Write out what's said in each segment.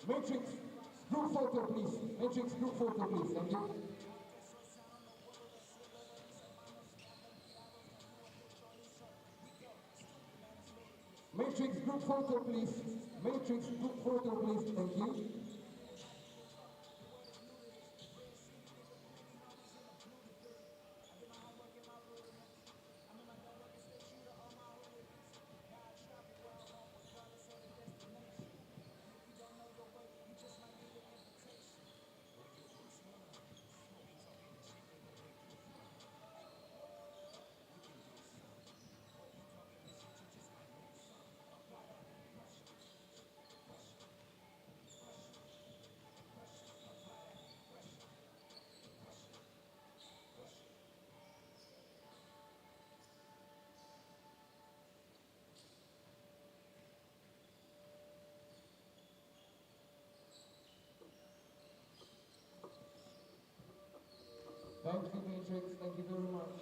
Matrix group photo, please. Matrix group photo, please. Thank you. Matrix group photo, please. Matrix group photo, please. Thank you. Thank you, Matrix. Thank you very much.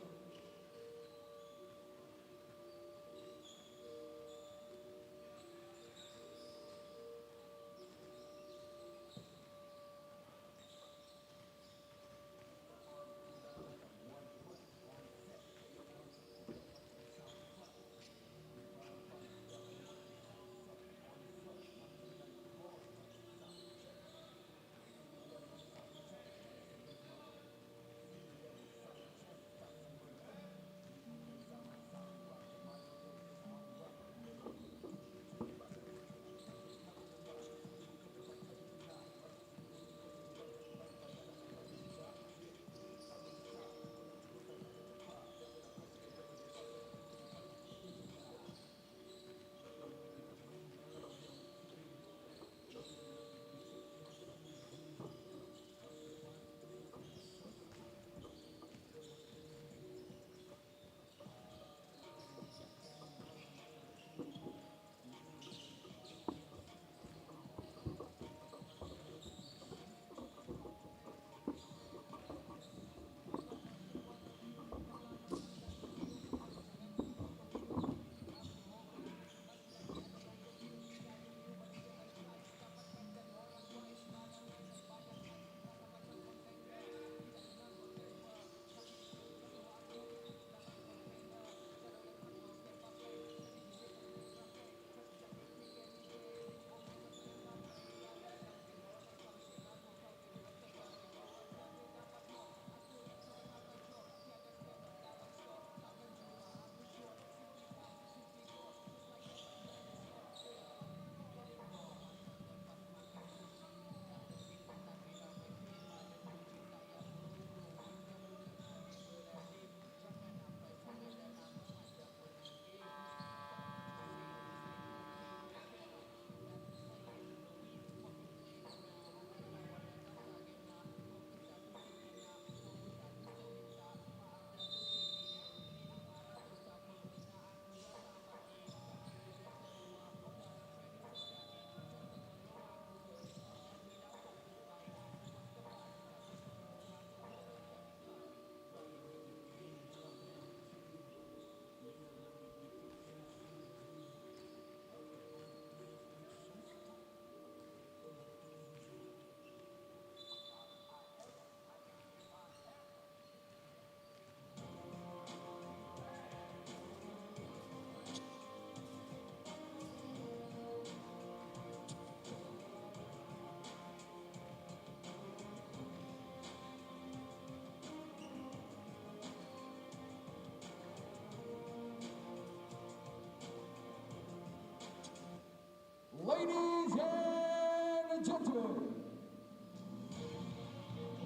Ladies and gentlemen,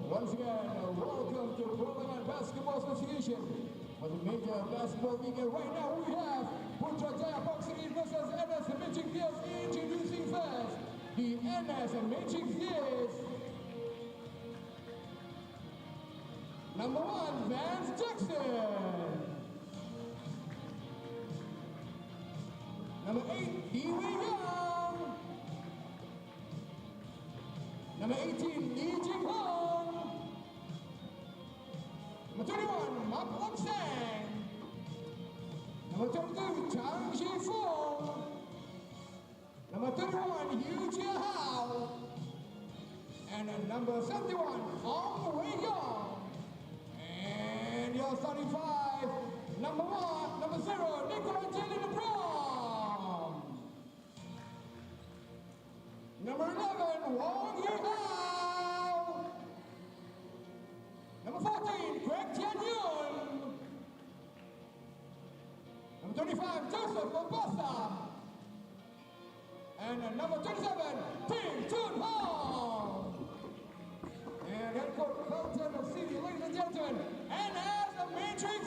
once again, welcome to Kluang Basketball Association. For the major basketball weekend right now, we have Putrajaya Parkcity versus NS Matrix Years. Introducing first, the NS Matrix Years. Number 1, Vance Dickson. Number 8, Li-Ning. Number 18, Li-Ning. Number 21, Kluang. Number 22, Chang Shi Fong. Number 31, Yu Jia Hao. And number 71, Ong Wei Yong. And your starting five, number 1, number 0, Nicola Jelly LeBron. Number 11, Wong Yi Ao. Number 14, Greg Tian Yun. Number 25, Joseph Mombasa. And number 27, Tim Chun Hong. And head coach Felton of City, ladies and gentlemen, and as a Matrix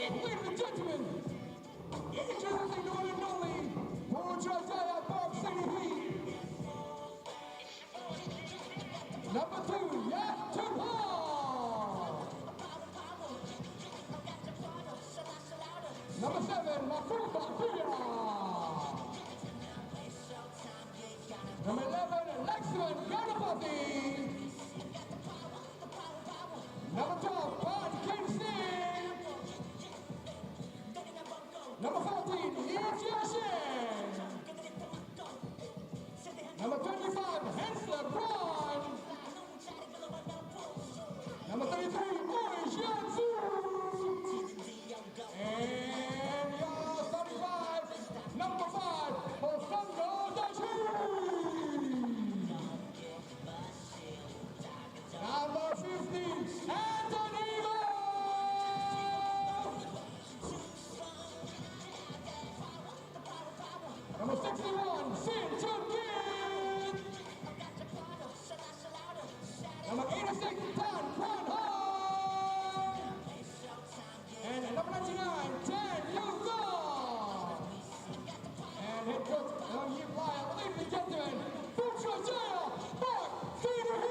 ladies and gentlemen, introducing the one and only Putrajaya Parkcity Heat. Number 2, Yap Chun Hong. Number 7, Makumba Pia. Number 11, Lexman Ganapati. Number 12, Pan King Singh. Number 14, Lee Jiaxin. Number 25, Hensler Braun. Number 33, Oi Jianzu. And your 35, number 5, Hosango Dachi. Number 15, Anthony Mo. Number 61, Sin Chun Kin. Number 86, Tan Quan Ho. And number 99, Tan Yu Gong. And head coach Yi Flyer, ladies and gentlemen, Putrajaya Parkcity.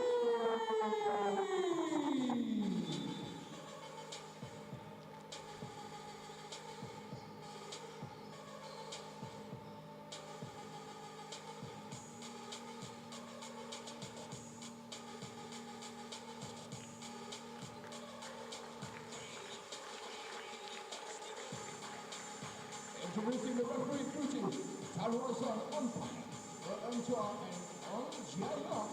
Introducing the referee coaching, Tarosa umpire, Ong Chua and Ong Jia Yong.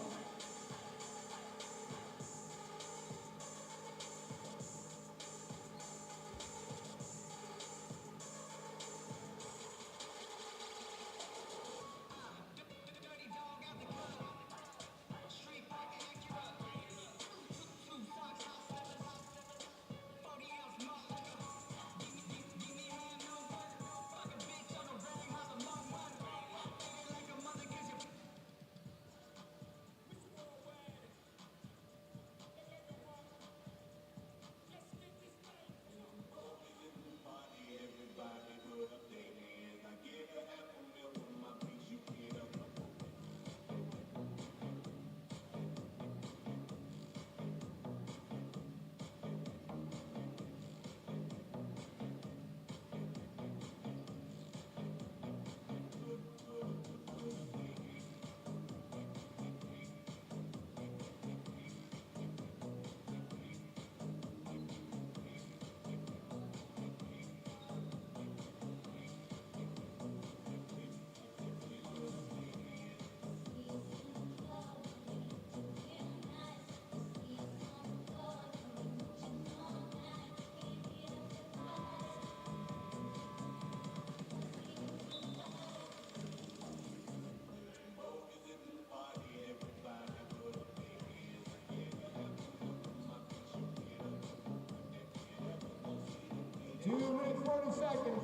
Two minutes, 40 seconds.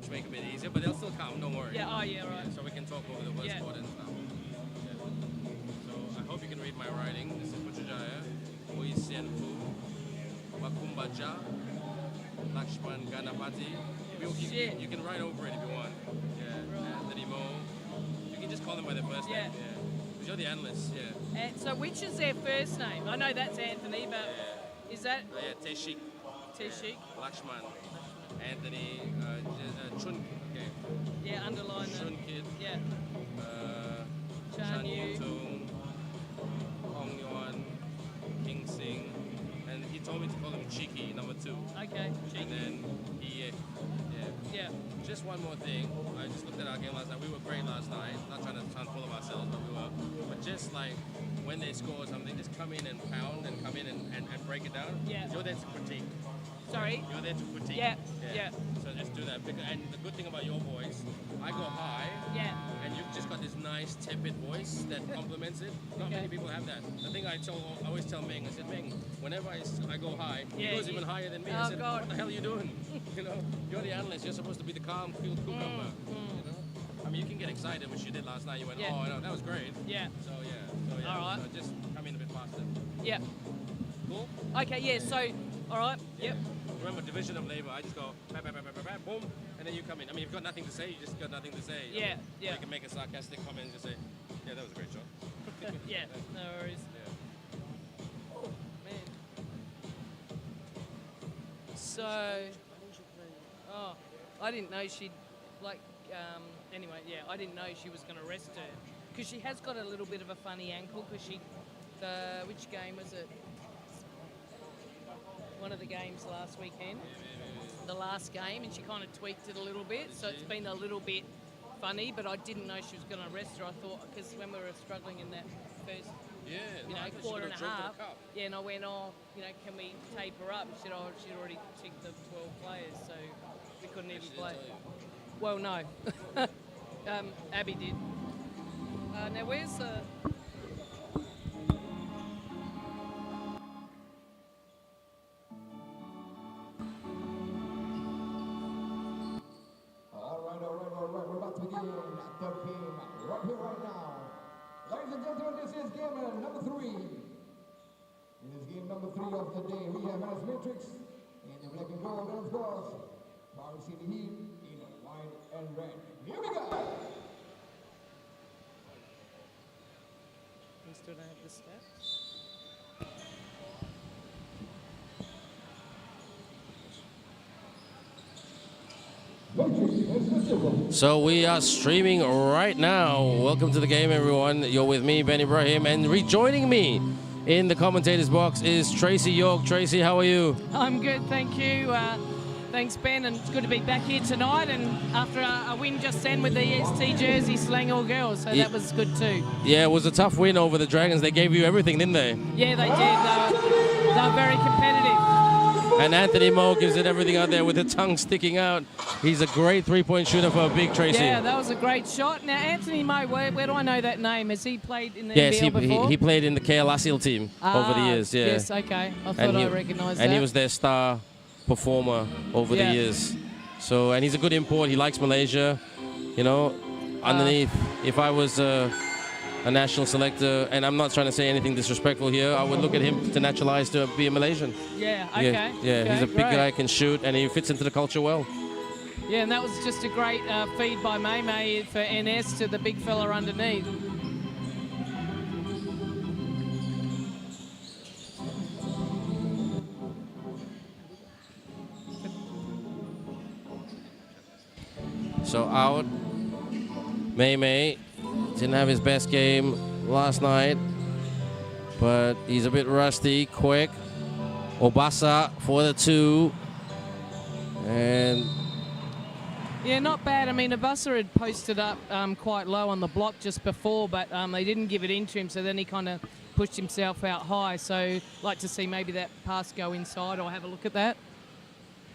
To make it a bit easier, but they'll still count, don't worry. Yeah, oh yeah, right. Yeah, so we can talk over the first quarter and stuff. Yeah. So I hope you can read my writing. This is Putrajaya, Oi Sian Fu, Makumbaja, Lakshman Ganapati. You can write over it if you want. Yeah, Anthony Mo. You can just call them by their first name. Yeah. You're the analyst, yeah. And so which is their first name? I know that's Anthony, but is that? Yeah, Teshik. Teshik. Lakshman. Anthony. Chun. Okay. Yeah, underline that. Chun Kid. Yeah. Chan Yu. Yutung. Hong Yuan. King Sing. And he told me to call him Cheeky, number 2. Okay, Cheeky. And then he, Yeah. Just one more thing. I just looked at our game last night. We were great last night. Not trying to sound full of ourselves, but we were. But just like when they score something, just come in and pound and come in and break it down. Yeah. You're there to critique. Sorry? You're there to critique. Yeah. Yeah. So just do that. And the good thing about your voice, I go high. Yeah. And you've just got this nice tepid voice that complements it. Not many people have that. The thing I always tell Meng, I said, Meng, whenever I go high, he goes even higher than me. I said, God. what the hell are you doing? You know, you're the analyst. You're supposed to be the calm, cool cucumber. You know, I mean, you can get excited, which you did last night. You went, oh, no, that was great. Yeah. So All right. So just come in a bit faster. Yeah. Cool. Okay. Yeah. So, all right. Yeah. Yep. Remember, division of labor. I just go, bam, bam, bam, bam, bam, boom, and then you come in. I mean, you've got nothing to say. You just got nothing to say. Yeah. Yeah. You can make a sarcastic comment and just say, yeah, that was a great shot. Yeah. No worries. Yeah. Oh man. So. Oh, I didn't know she'd like. Anyway, yeah, I didn't know she was going to rest her because she has got a little bit of a funny ankle because which game was it? One of the games last weekend, the last game, and she kind of tweaked it a little bit, so it's been a little bit funny, but I didn't know she was going to rest her. I thought, because when we were struggling in that first quarter and a half, and I went, can we tape her up? She said, she'd already ticked the 12 players, so we couldn't even play. Well, no. Abby did. Now, where's the... We're about to begin the game right here, right now. Ladies and gentlemen, this is game number 3. It is game number 3 of the day. We have Menace Matrix in the black and gold, and of course, Parkcity Heat in white and red. Here we go! Still don't have the stats. So we are streaming right now. Welcome to the game, everyone. You're with me, Ben Ibrahim, and rejoining me in the commentators box is Tracy York. Tracy, how are you? I'm good, thank you. Thanks, Ben, and it's good to be back here tonight. And after a win just then with the EST jersey, slang all girls, so that was good too. Yeah, it was a tough win over the Dragons. They gave you everything, didn't they? Yeah, they did. They were very competitive. And Anthony Moe gives it everything out there with the tongue sticking out. He's a great three-point shooter for a big Tracy. Yeah, that was a great shot. Now, Anthony Moe, where do I know that name? Has he played in the MBL before? Yes, he played in the KL Asil team over the years. Yeah. Yes, okay. I thought I recognised that. And he was their star performer over the years. So, and he's a good import. He likes Malaysia. You know, underneath, if I was a national selector, and I'm not trying to say anything disrespectful here, I would look at him to naturalize to be a Malaysian. Yeah, okay. Yeah, okay, he's a big guy, can shoot, and he fits into the culture well. Yeah, and that was just a great feed by May for NS to the big fella underneath. So out, May didn't have his best game last night, but he's a bit rusty, quick. Obasa for the 2. And yeah, not bad. I mean, Obasa had posted up quite low on the block just before, but they didn't give it into him, so then he kind of pushed himself out high. So like to see maybe that pass go inside or have a look at that.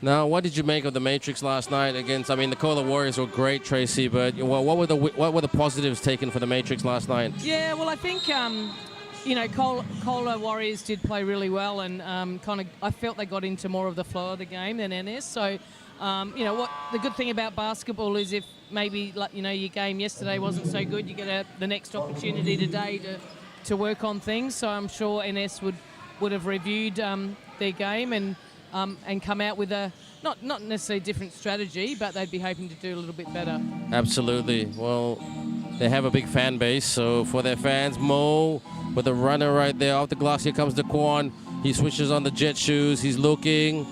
Now, what did you make of the Matrix last night against? I mean, the Kola Warriors were great, Tracy, but what were the positives taken for the Matrix last night? Yeah, well, I think Kola Warriors did play really well, and I felt they got into more of the flow of the game than NS. So, what the good thing about basketball is if maybe your game yesterday wasn't so good, you get the next opportunity today to work on things. So I'm sure NS would have reviewed their game and come out with a not necessarily different strategy, but they'd be hoping to do a little bit better. Absolutely. Well, they have a big fan base. So for their fans, Mo with the runner right there off the glass. Here comes Daquan. He switches on the jet shoes. He's looking.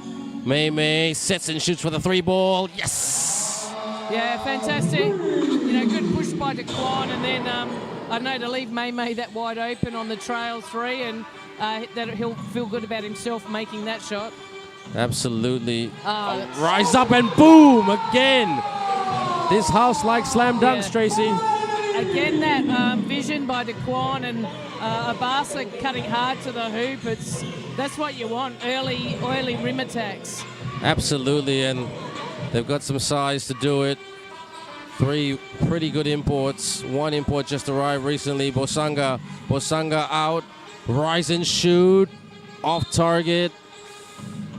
May sets and shoots for the 3-ball. Yes! Yeah, fantastic. You know, good push by Kluang, and then I know to leave May that wide open on the trail 3, and that he'll feel good about himself making that shot. Absolutely. Rise up and boom again. This house like slam dunks, Tracy. Again, that vision by Daquan and Abasa cutting hard to the hoop. That's what you want, early rim attacks. Absolutely, and they've got some size to do it. 3 pretty good imports. 1 import just arrived recently. Bosanga out. Rise and shoot. Off target.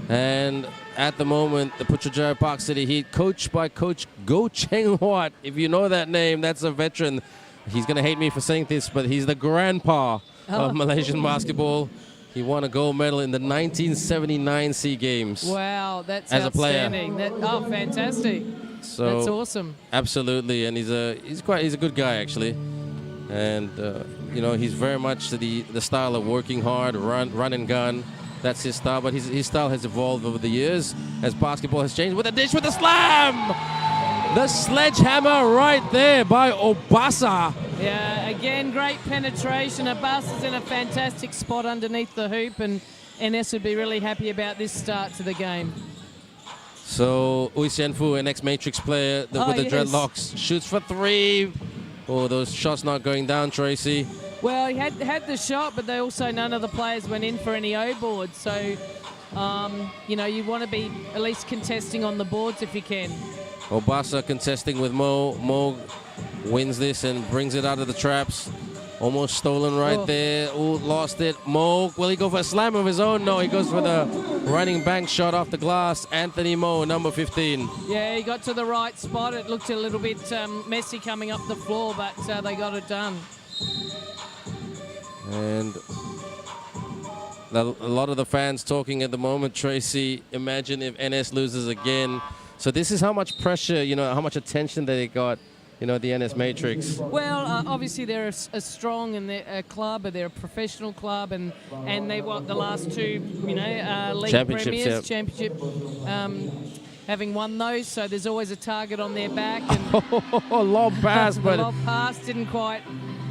And at the moment, the Putrajaya Parkcity Heat, coached by Coach Goh Cheng Huat. If you know that name, that's a veteran. He's going to hate me for saying this, but he's the grandpa of Malaysian basketball. He won a gold medal in the 1979 SEA Games. Wow, that's as outstanding. A player. Fantastic. So that's awesome. Absolutely, and he's a good guy actually, and you know, he's very much the style of working hard, run and gun. That's his style, but his style has evolved over the years as basketball has changed. With a dish, with a slam! The sledgehammer right there by Obasa. Yeah, again, great penetration. Obasa's in a fantastic spot underneath the hoop, and NS would be really happy about this start to the game. So, Ui Sian-Fu, an ex-Matrix player with the dreadlocks, shoots for 3. Oh, those shots not going down, Tracy. Well, he had the shot, but none of the players went in for any O boards. So, you know, you want to be at least contesting on the boards if you can. Obasa contesting with Mo. Mo wins this and brings it out of the traps. Almost stolen right there. Oh, lost it. Mo, will he go for a slam of his own? No, he goes for the running bank shot off the glass. Anthony Mo, number 15. Yeah, he got to the right spot. It looked a little bit messy coming up the floor, but they got it done. And a lot of the fans talking at the moment, Tracy, imagine if NS loses again. So this is how much pressure, you know, how much attention that they got, you know, the NS Matrix. Well, obviously they're a strong and they're a club, they're a professional club, and they won the last 2, you know, league premiers, championship, having won those. So there's always a target on their back. And lob pass, but lob pass didn't quite.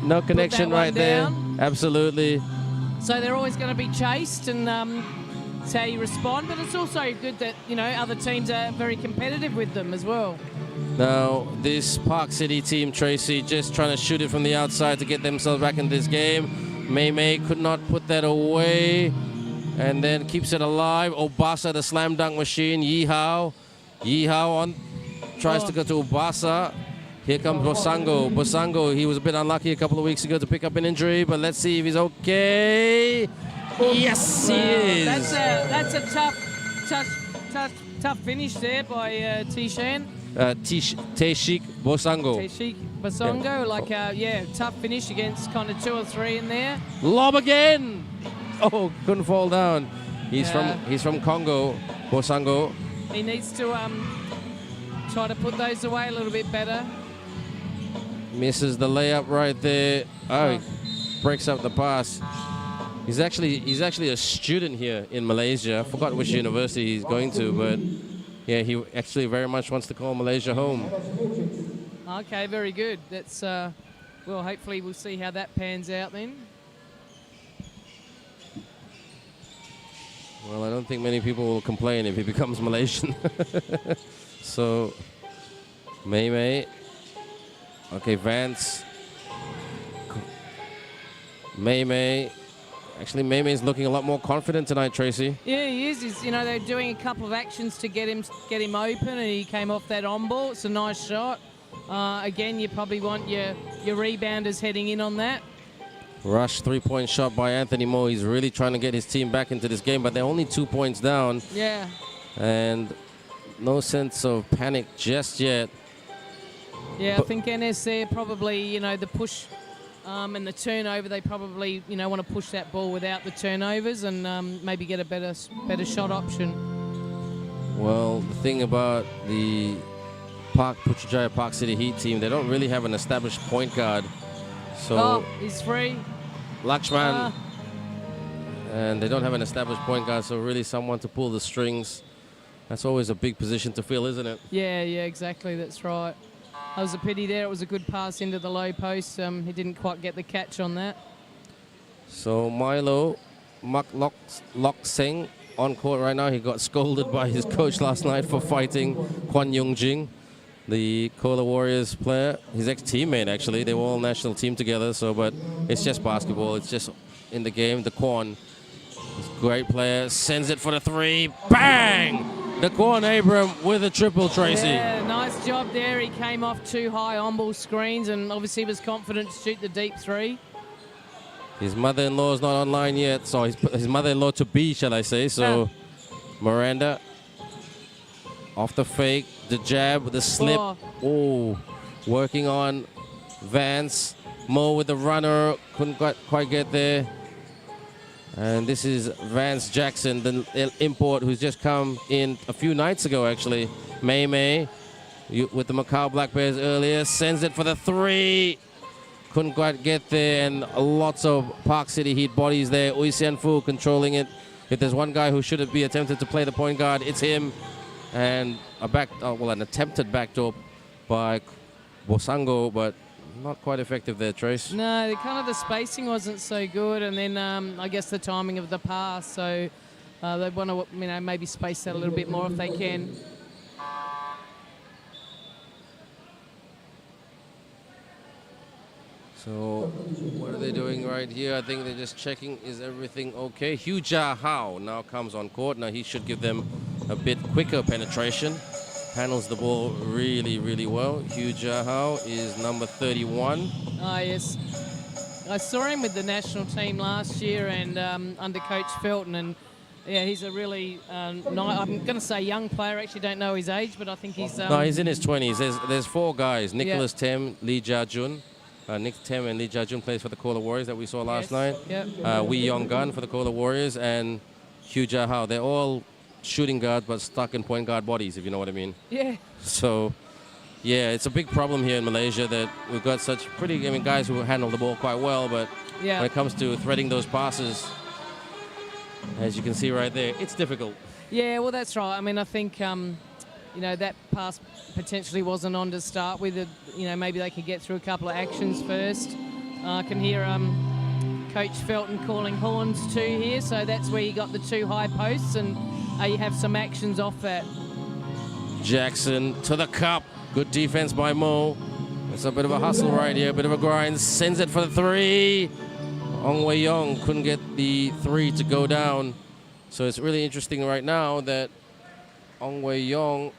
No connection right there. Absolutely. So they're always going to be chased, and it's how you respond. But it's also good that, you know, other teams are very competitive with them as well. Now, this Parkcity team, Tracy, just trying to shoot it from the outside to get themselves back in this game. May could not put that away, and then keeps it alive. Obasa, the slam dunk machine. Yihao tries to go to Obasa. Here comes Bosango. Bosango, he was a bit unlucky a couple of weeks ago to pick up an injury, but let's see if he's okay. Yes, he is. That's a tough finish there by Tishan. Teshik Bosango. Teshik Bosango, tough finish against kind of 2 or 3 in there. Lob again. Oh, couldn't fall down. He's from Congo, Bosango. He needs to try to put those away a little bit better. Misses the layup right there. Oh, he breaks up the pass. He's actually a student here in Malaysia. I forgot which university he's going to, but yeah, he actually very much wants to call Malaysia home. Okay, very good. That's well, hopefully we'll see how that pans out then. Well, I don't think many people will complain if he becomes Malaysian. So, May. Okay, Vance. May. Actually, May's looking a lot more confident tonight, Tracy. Yeah, he is. He's, you know, they're doing a couple of actions to get him open, and he came off that on ball. It's a nice shot. Again, you probably want your rebounders heading in on that. Rush 3-point shot by Anthony Mo. He's really trying to get his team back into this game, but they're only 2 points down. Yeah. And no sense of panic just yet. Yeah, I think NS there probably, you know, the push and the turnover, they probably, you know, want to push that ball without the turnovers and maybe get a better shot option. Well, the thing about the Putrajaya Parkcity Heat team, they don't really have an established point guard. So Oh, he's free. Lakshman, and they don't have an established point guard, so really someone to pull the strings. That's always a big position to fill, isn't it? Yeah, exactly. That's right. That was a pity there. It was a good pass into the low post. He didn't quite get the catch on that. So Milo Mak Lok Seng on court right now. He got scolded by his coach last night for fighting Kwan Yung Jing, the Kola Warriors player. His ex-teammate, actually. They were all national team together. So, but it's just basketball. It's just in the game. The Kwan, great player, sends it for the three. Bang! The Kwan Abram with a triple, Tracy. Yeah, nice job there. He came off 2 high on-ball screens and obviously was confident to shoot the deep 3. His mother-in-law is not online yet, so his mother-in-law to be, shall I say. So Miranda off the fake, the jab, the slip. Oh, working on Vance. Mo with the runner, couldn't quite get there. And this is Vance Jackson, the import who's just come in a few nights ago, actually. May with the Macau Black Bears earlier, sends it for the 3. Couldn't quite get there, and lots of Parkcity Heat bodies there. Ui Sian Fu controlling it. If there's one guy who should be attempted to play the point guard, it's him. And an attempted backdoor by Bosango, but not quite effective there, Trace. No, the spacing wasn't so good, and then I guess the timing of the pass. So they want to, maybe space that a little bit more if they can. So what are they doing right here? I think they're just checking, is everything okay? Hu Jia Hao now comes on court. Now he should give them a bit quicker penetration. Handles the ball really, really well. Hu Jia Hao is number 31. Ah, yes. I saw him with the national team last year and under Coach Felton, and yeah, he's a really, I'm going to say young player. I actually don't know his age, but I think he's... no, he's in his 20s. There's 4 guys. Nicholas Tem, Lee Jia Jun. Nick Tem and Lee Jia Jun plays for the Kola Warriors that we saw last night. Yep. Wee Yong Gun for the Kola Warriors, and Hu Jia Hao. They're all shooting guards but stuck in point guard bodies, if you know what I mean. Yeah. So, yeah, it's a big problem here in Malaysia that we've got such guys who handle the ball quite well, but when it comes to threading those passes, as you can see right there, it's difficult. Yeah, well, that's right. I think, that pass potentially wasn't on to start with. Maybe they could get through a couple of actions first. I can hear Coach Felton calling horns too here, so that's where you got the 2 high posts, and you have some actions off that. Jackson to the cup. Good defense by Mo. It's a bit of a hustle right here, a bit of a grind. Sends it for the 3. Ong Wei Yong couldn't get the 3 to go down. So it's really interesting right now that Ong Wei Yong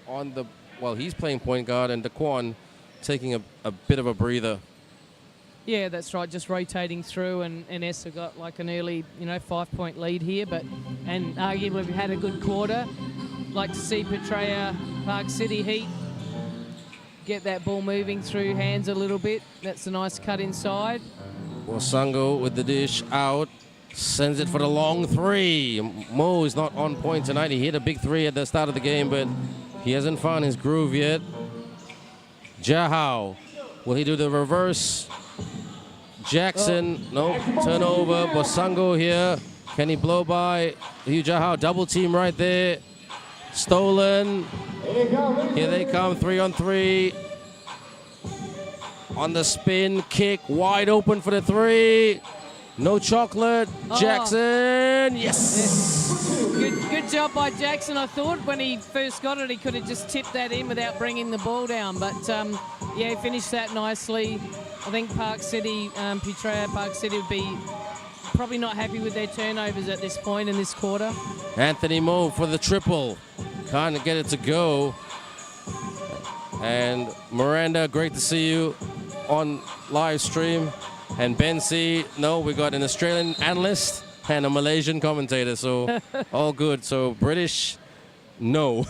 he's playing point guard, and Daquan taking a bit of a breather. Yeah, that's right. Just rotating through, and Essa got like an early, 5-point lead here, and arguably we've had a good quarter. Like to see Putrajaya Parkcity Heat get that ball moving through hands a little bit. That's a nice cut inside. Wasango with the dish out, sends it for the long 3. Mo is not on point tonight. He hit a big 3 at the start of the game, but he hasn't found his groove yet. Jia Hao, will he do the reverse? Jackson, no, turnover. Bosango here. Can he blow by Hu Jia Hao? Double team right there. Stolen. Here they come, 3-on-3. On the spin, kick, wide open for the 3. No chocolate. Jackson, yes. Good job by Jackson. I thought when he first got it, he could have just tipped that in without bringing the ball down. But, he finished that nicely. I think Putrajaya Parkcity would be probably not happy with their turnovers at this point in this quarter. Anthony Mo for the triple. Can't get it to go. And Miranda, great to see you on live stream. And Ben C, no, we got an Australian analyst and a Malaysian commentator, so all good. So British, no.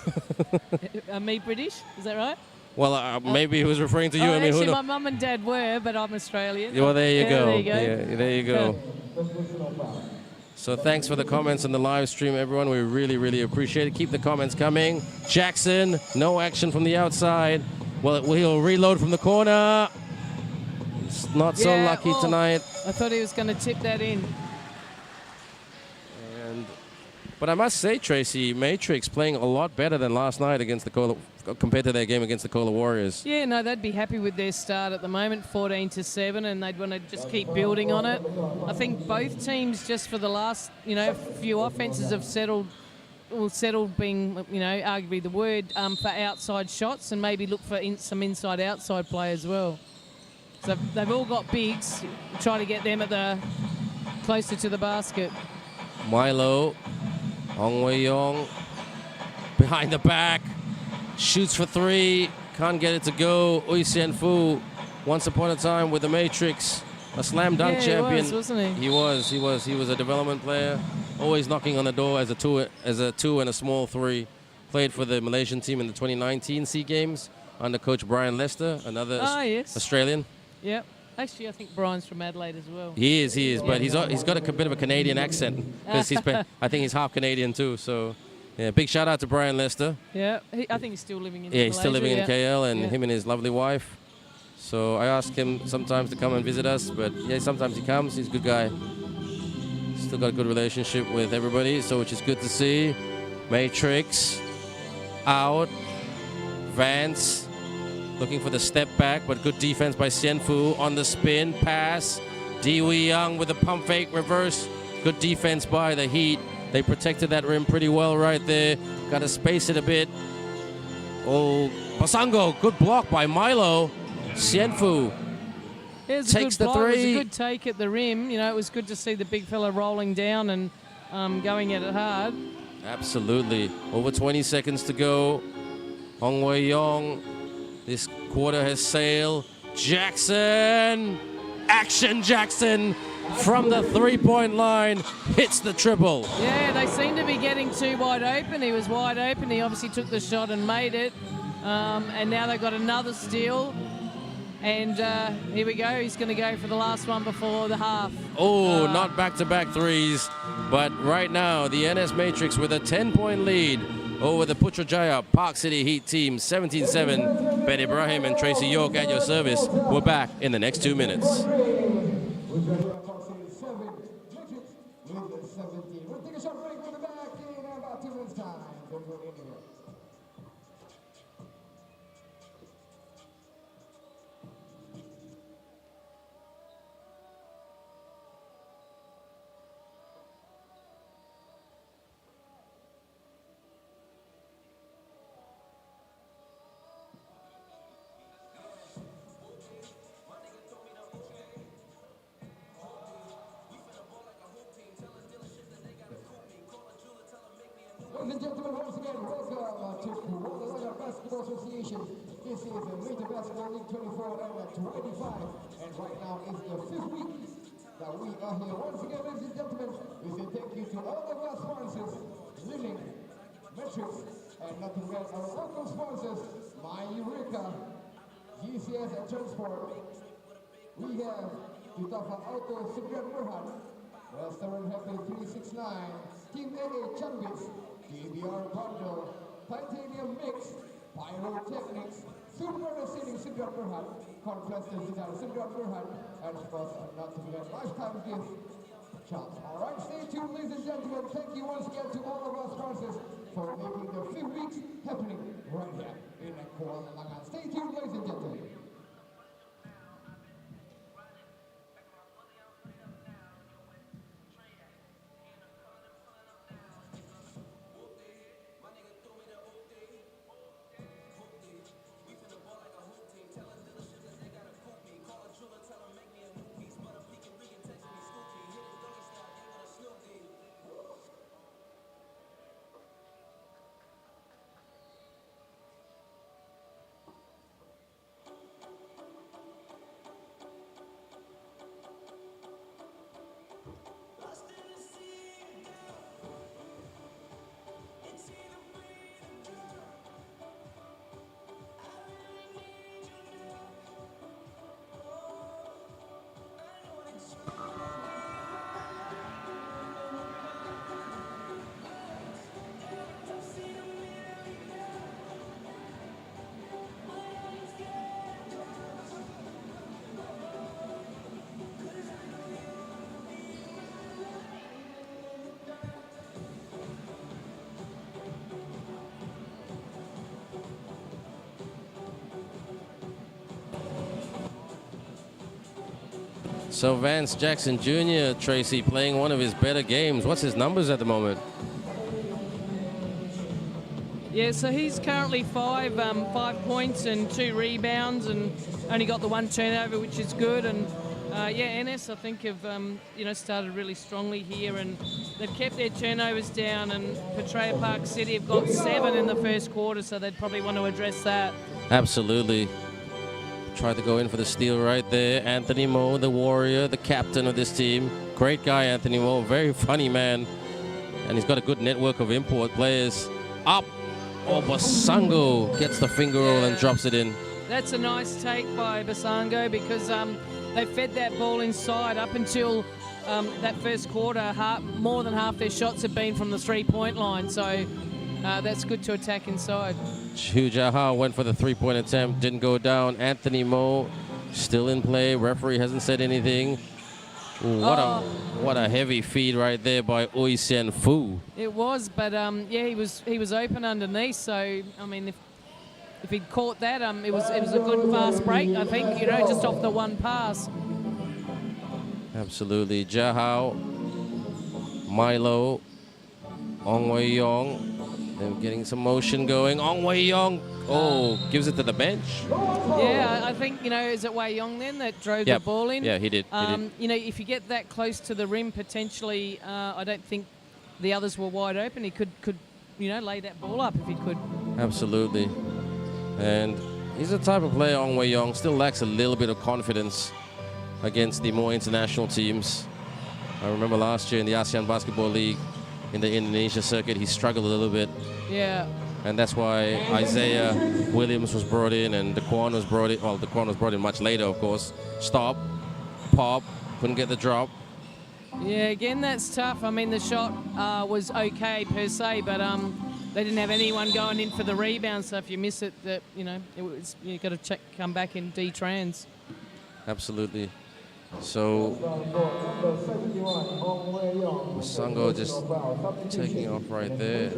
Me British, is that right? Well, maybe he was referring to you. Actually, my mum and dad were, but I'm Australian. Well, there you go. There you go. Yeah, there you go. So thanks for the comments on the live stream, everyone. We really, really appreciate it. Keep the comments coming. Jackson, no action from the outside. Well, he'll reload from the corner. It's not so lucky tonight. I thought he was going to tip that in. But I must say, Tracy, Matrix playing a lot better than last night against the Kola, compared to their game against the Kola Warriors. Yeah, no, they'd be happy with their start at the moment, 14-7, and they'd want to just keep building on it. I think both teams, just for the last, few offences, have settled being, arguably the word, for outside shots, and maybe look for some inside-outside play as well. So they've all got bigs, try to get them at closer to the basket. Milo, Hong Wei Yong, behind the back, shoots for three, can't get it to go. Ui Sian Fu, once upon a time with the Matrix, a slam dunk champion. He was, wasn't he? He was a development player, always knocking on the door as a two and a small three. Played for the Malaysian team in the 2019 SEA Games under coach Brian Lester, another Australian. Yep. Actually, I think Brian's from Adelaide as well. He is, but he's got a bit of a Canadian accent because I think he's half Canadian too. So, yeah, big shout out to Brian Lester. Yeah, I think he's still living in Malaysia. Yeah, he's still living in KL, and him and his lovely wife. So I ask him sometimes to come and visit us, but yeah, sometimes he comes. He's a good guy. Still got a good relationship with everybody, so which is good to see. Matrix out. Vance looking for the step back, but good defense by Sian Fu on the spin pass. Di Wei Young with the pump fake reverse. Good defense by the Heat. They protected that rim pretty well right there. Got to space it a bit. Oh, Basango, good block by Milo. Sian Fu takes the three. It was a good take at the rim. It was good to see the big fella rolling down and going at it hard. Absolutely. Over 20 seconds to go. Hong Wei Yong. This quarter has sailed. Jackson! Action Jackson from the three-point line hits the triple. Yeah, they seem to be getting too wide open. He was wide open. He obviously took the shot and made it. And now they've got another steal. And here we go. He's going to go for the last one before the half. Oh, not back-to-back threes. But right now, the NS Matrix with a 10-point lead over the Putrajaya Parkcity Heat team, 17-7. Ben Ibrahim and Tracy York at your service. We're back in the next 2 minutes. We'll take a short break. We'll be back in about 2 minutes' time. Don't go anywhere. Ladies and gentlemen, once again, welcome to Putrajaya Basketball Association. This is the Major Basketball League 24 and 25, and right now is the 5th week that we are here. Once again, ladies and gentlemen, we say thank you to all of our sponsors, Li-Ning, Metrics, and not to forget our local sponsors, My Eureka, GCS and Transport. We have Dutafa Auto, Sembilan Berhan, Restaurant Happy 369, Team AA Chambits, KBR Bundle, Titanium Mix, Pyrotechnics, Super Receiving Sembilan Berhan, Conference Design Sembilan Berhan, and of course, not to forget Lifetime Gift Shops. Alright, stay tuned, ladies and gentlemen. Thank you once again to all of our sponsors for making the 5 weeks happening right here in Kuala Lumpur. Stay tuned, ladies and gentlemen. So Vance Jackson Jr., Tracy, playing one of his better games. What's his numbers at the moment? Yeah, so he's currently 5 points and 2 rebounds, and only got the 1 turnover, which is good. And yeah, NS I think have started really strongly here, and they've kept their turnovers down. And Putrajaya Parkcity have got 7 in the first quarter, so they'd probably want to address that. Absolutely. Tried to go in for the steal right there. Anthony Moe, the warrior, the captain of this team. Great guy, Anthony Moe. Very funny man. And he's got a good network of import players. Up. Oh, Basango gets the finger roll and drops it in. That's a nice take by Basango, because they fed that ball inside up until that first quarter. More than half their shots have been from the 3-point line. So that's good to attack inside. Chu Jaha went for the 3-point attempt, didn't go down. Anthony Moe still in play. Referee hasn't said anything. Ooh, what a heavy feed right there by Oi Sian Fu. It was, but yeah, he was open underneath. So I mean, if he'd caught that, it was a good fast break. I think, just off the one pass. Absolutely, Jahao, Milo, Ong Wei Yong. They're getting some motion going. Ong Wei Yong, gives it to the bench. Yeah, I think, is it Wei Yong then that drove the ball in? Yeah, he did. If you get that close to the rim, potentially, I don't think the others were wide open. He could lay that ball up if he could. Absolutely. And he's the type of player, Ong Wei Yong, still lacks a little bit of confidence against the more international teams. I remember last year in the ASEAN Basketball League, in the Indonesia circuit, he struggled a little bit. Yeah. And that's why Isaiah Williams was brought in and Daquan was brought in. Well, Daquan was brought in much later, of course. Stop, pop, couldn't get the drop. Yeah, again, that's tough. I mean, the shot was okay per se, but they didn't have anyone going in for the rebound. So if you miss it, you've got to come back in D-trans. Absolutely. So Sango just taking off right there.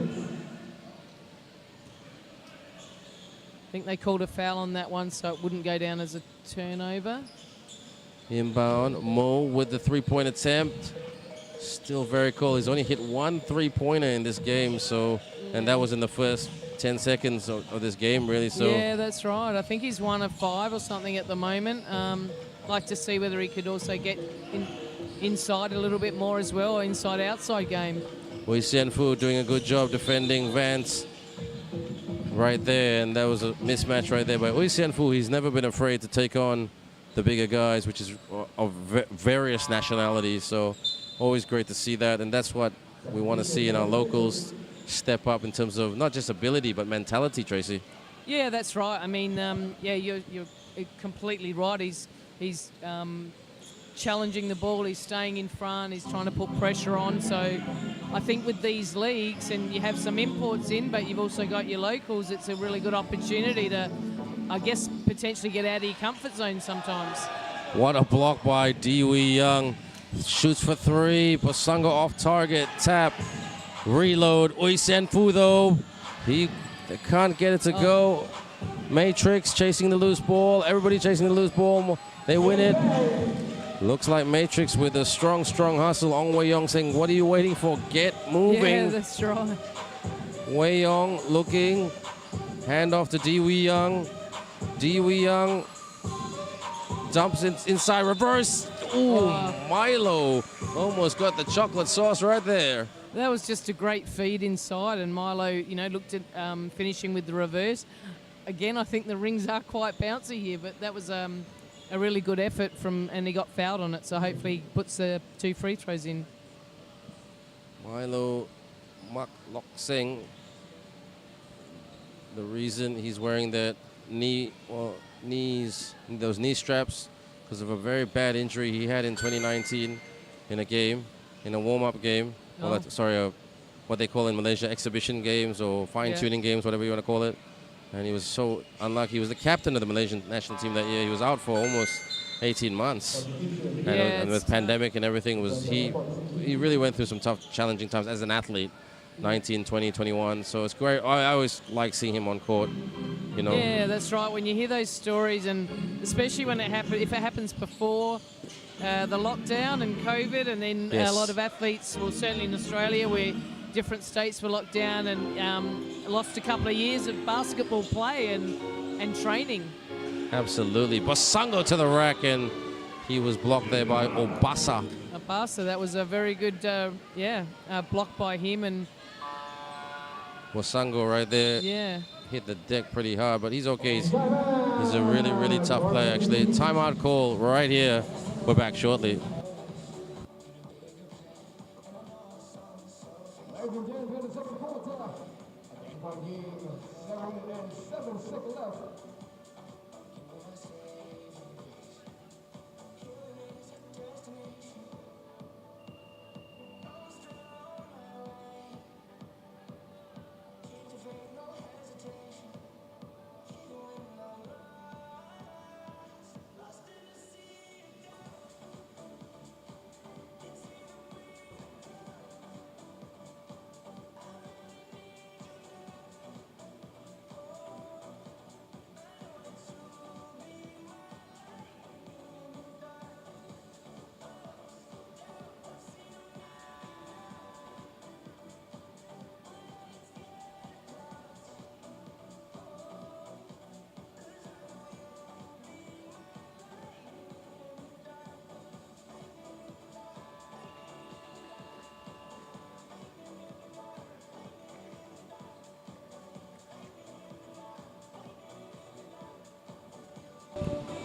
I think they called a foul on that one, so it wouldn't go down as a turnover. Inbound, Mo with the 3-point attempt. Still very cool. He's only hit 1 3-pointer in this game, and that was in the first 10 seconds of this game, really. So yeah, that's right. I think he's 1 of 5 or something at the moment. Like to see whether he could also get inside a little bit more as well, inside-outside game. Wei Sian Fu doing a good job defending Vance right there, and that was a mismatch right there by Wei Sian Fu. He's never been afraid to take on the bigger guys, which is of various nationalities, so always great to see that, and that's what we want to see in our locals step up in terms of not just ability but mentality, Tracy. Yeah, that's right. I mean, yeah, you're completely right. He's challenging the ball, he's staying in front, he's trying to put pressure on. So I think with these leagues, and you have some imports in, but you've also got your locals, it's a really good opportunity to, I guess, potentially get out of your comfort zone sometimes. What a block by Diwi Young. Shoots for 3, Basango off target, tap, reload. Oi Sian Fu though, they can't get it to go. Matrix chasing the loose ball, everybody chasing the loose ball. They win it. Looks like Matrix with a strong hustle. Ong Wei Yong saying, what are you waiting for? Get moving. Yeah, that's right. Wei Yong looking. Hand off to Diwi Young. Diwi Young dumps inside, reverse. Ooh, Milo almost got the chocolate sauce right there. That was just a great feed inside, and Milo, looked at finishing with the reverse. Again, I think the rings are quite bouncy here, but that was a really good effort and he got fouled on it, so hopefully he puts the 2 free throws in. Milo Mak Lok Seng, the reason he's wearing that those knee straps, because of a very bad injury he had in 2019 in a warm-up game. Oh. Well, what they call in Malaysia exhibition games or fine-tuning games, whatever you want to call it. And he was so unlucky. He was the captain of the Malaysian national team that year. He was out for almost 18 months. And with pandemic and everything, he really went through some tough, challenging times as an athlete. 19, 20, 21. So it's great. I always like seeing him on court, Yeah, that's right. When you hear those stories, and especially when if it happens before the lockdown and COVID, and then Yes. a lot of athletes, well, certainly in Australia, where different states were locked down, and lost a couple of years of basketball play and training. Absolutely. Bosango to the rack, and he was blocked there by Obasa. Abasa, that was a very good, block by him, and Bosango right there. yeah. Hit the deck pretty hard, but he's okay. He's a really, really tough player, actually. Timeout call right here. We're back shortly. Ladies and gentlemen, the second quarter. I think one game, 7 seconds left.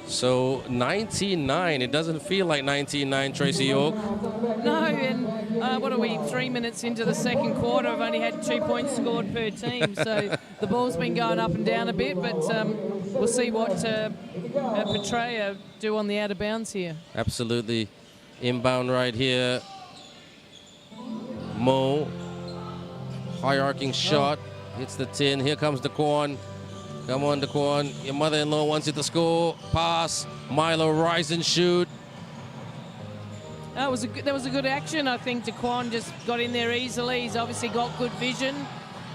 So 19-9. It doesn't feel like 19-9, Tracy York. No, and what are we, 3 minutes into the second quarter? I've only had 2 points scored per team, so the ball's been going up and down a bit, but we'll see what Putrajaya do on the out of bounds here. Absolutely. Inbound right here. Mo. High arcing shot. Hits the tin. Here comes Dickson. Come on, Dickson. Your mother-in-law wants you to score. Pass. Milo, rise and shoot. That was a good action. I think Dickson just got in there easily. He's obviously got good vision.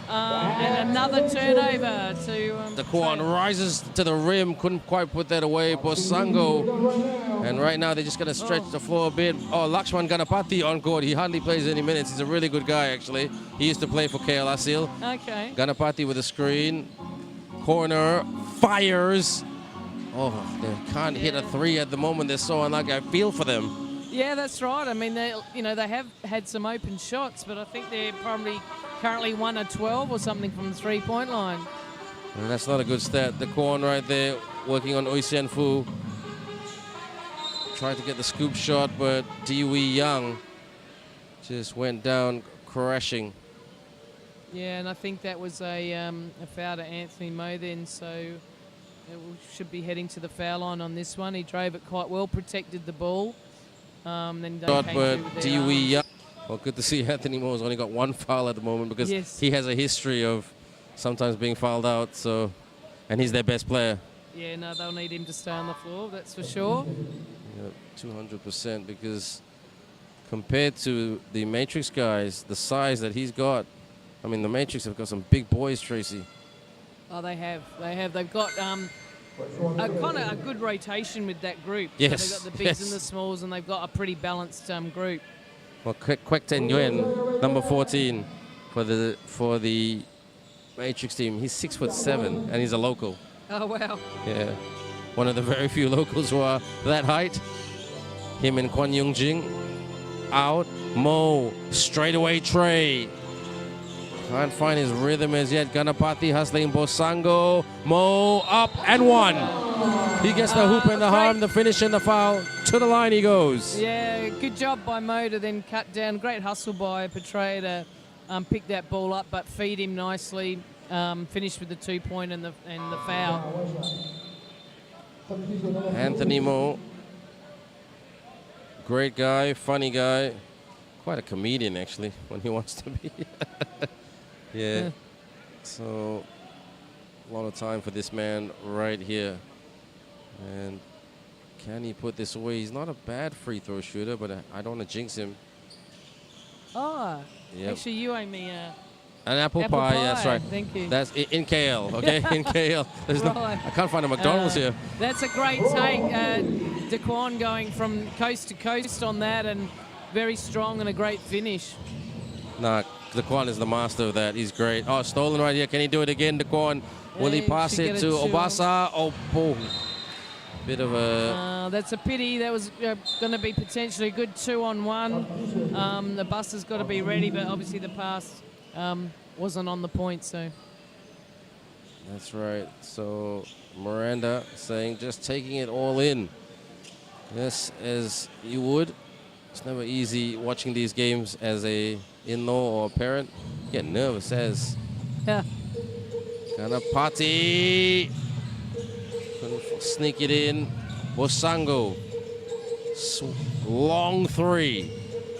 And another turnover to... Dickson rises to the rim. Couldn't quite put that away. Bosango. And right now they're just going to stretch the floor a bit. Oh, Lakshman Ganapati on court. He hardly plays any minutes. He's a really good guy, actually. He used to play for KL Asil. Okay. Ganapati with a screen. Corner. Fires. Oh, they can't hit a three at the moment. They're so unlucky. I feel for them. Yeah, that's right. I mean, they have had some open shots, but I think they're probably currently 1 of 12 or something from the three-point line. And that's not a good stat. The corn right there, working on Oisian Fu. Tried to get the scoop shot, but Diwi Young just went down crashing. Yeah, and I think that was a foul to Anthony Mo then, so should be heading to the foul line on this one. He drove it quite well, protected the ball. Then they Shot, came but through with their Diwi arms. Young. Well, good to see Anthony Mo's only got one foul at the moment because Yes. he has a history of sometimes being fouled out. So, and he's their best player. Yeah, no, they'll need him to stay on the floor, that's for sure. Yeah, 200% because compared to the Matrix guys, the size that he's got, I mean, the Matrix have got some big boys, Tracy. Oh, they have. They've got a good rotation with that group. Yes, So they've got the bigs yes. and the smalls, and they've got a pretty balanced group. Well, Kwek Ten Nguyen, number 14 for the Matrix team. He's 6'7" and he's a local. Oh, wow. Yeah, one of the very few locals who are that height. Him and Kwan Yung Jing out. Mo straightaway tray. Can't find his rhythm as yet. Ganapati hustling Bosango. Mo up and one. He gets the hoop and the harm, the finish and the foul. To the line he goes. Yeah, good job by Mo to then cut down. Great hustle by Putrajaya to pick that ball up, but feed him nicely. Finished with the 2-point and the foul. Anthony Mo. Great guy, funny guy. Quite a comedian, actually, when he wants to be. Yeah. So, a lot of time for this man right here. And can he put this away? He's not a bad free throw shooter, but I don't want to jinx him. Oh, Yep. actually, you owe me An apple pie, that's right. Thank you. That's in KL, okay? In KL. There's no, Right. I can't find a McDonald's here. That's a great take. Dickson going from coast to coast on that, and very strong and a great finish. Nah, Daquan is the master of that. He's great. Oh, stolen right here. Can he do it again, Daquan? Will he pass it to Obasa? Oh, boom. Bit of a... that's a pity. That was going to be potentially a good 2-on-1. The bus has got to be ready, but obviously the pass wasn't on the point, so... That's right. So Miranda saying just taking it all in. Yes, as you would. It's never easy watching these games as a in-law or a parent. Get nervous as Ganapati. Couldn't sneak it in. Bosango. Long three.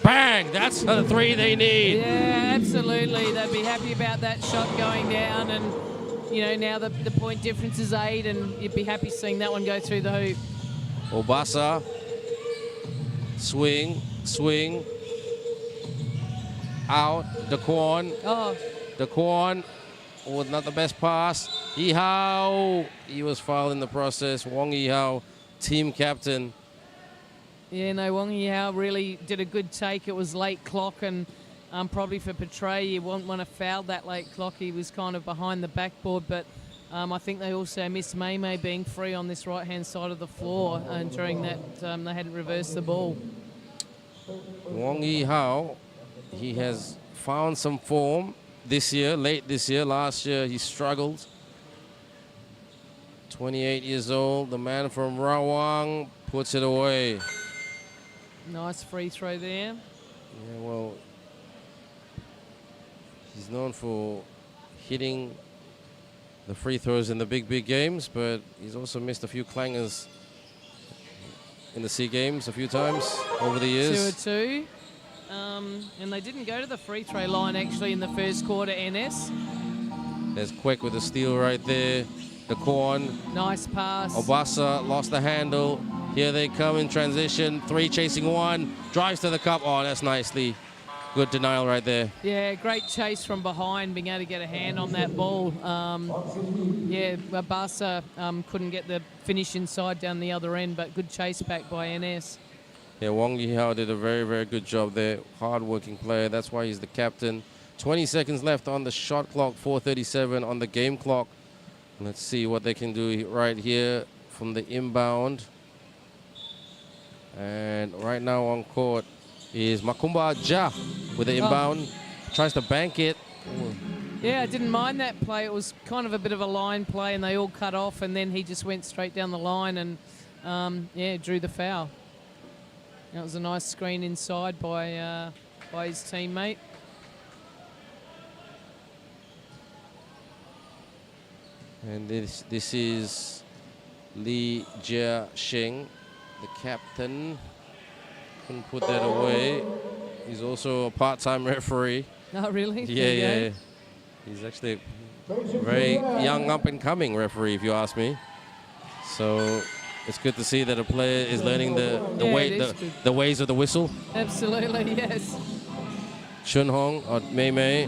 Bang! That's the three they need. Yeah, absolutely. They'd be happy about that shot going down, and you know, now the point difference is 8, and you'd be happy seeing that one go through the hoop. Obasa. Swing. Out. Daquan. Oh. Daquan. Oh, not the best pass. Ihao. He was fouled in the process. Wong Ihao, team captain. Yeah, no, Wong Yao really did a good take. It was late clock, and probably for Putrajaya, you wouldn't want to foul that late clock. He was kind of behind the backboard, but I think they also missed May being free on this right-hand side of the floor, and during that, they hadn't reversed the ball. Wong Ihao, he has found some form this year, late this year. Last year, he struggled. 28 years old, the man from Rawang puts it away. Nice free throw there. Yeah, well, he's known for hitting the free throws in the big games, but he's also missed a few clangers in the SEA Games a few times over the years. 2-2. And they didn't go to the free throw line actually in the first quarter, NS. There's Kwek with the steal right there. Daquan. Nice pass. Obasa lost the handle. Here they come in transition. 3 chasing 1. Drives to the cup. Oh, that's nicely. Good denial right there. Yeah, great chase from behind, being able to get a hand on that ball. Yeah, Obasa couldn't get the finish inside down the other end, but good chase back by NS. Yeah, Wong Yihao did a very good job there. Hard-working player. That's why he's the captain. 20 seconds left on the shot clock. 4:37 on the game clock. Let's see what they can do right here from the inbound. And right now on court is Makumba Ja with the inbound. Tries to bank it. Yeah, I didn't mind that play. It was kind of a bit of a line play, and they all cut off, and then he just went straight down the line and, yeah, drew the foul. That was a nice screen inside by his teammate. And this is Li Jia Sheng, the captain. Couldn't put that away. He's also a part-time referee. Oh, really? Yeah. He's actually a very young, up-and-coming referee, if you ask me. So it's good to see that a player is learning the ways of the whistle. Absolutely, yes. Chun Hong or Mei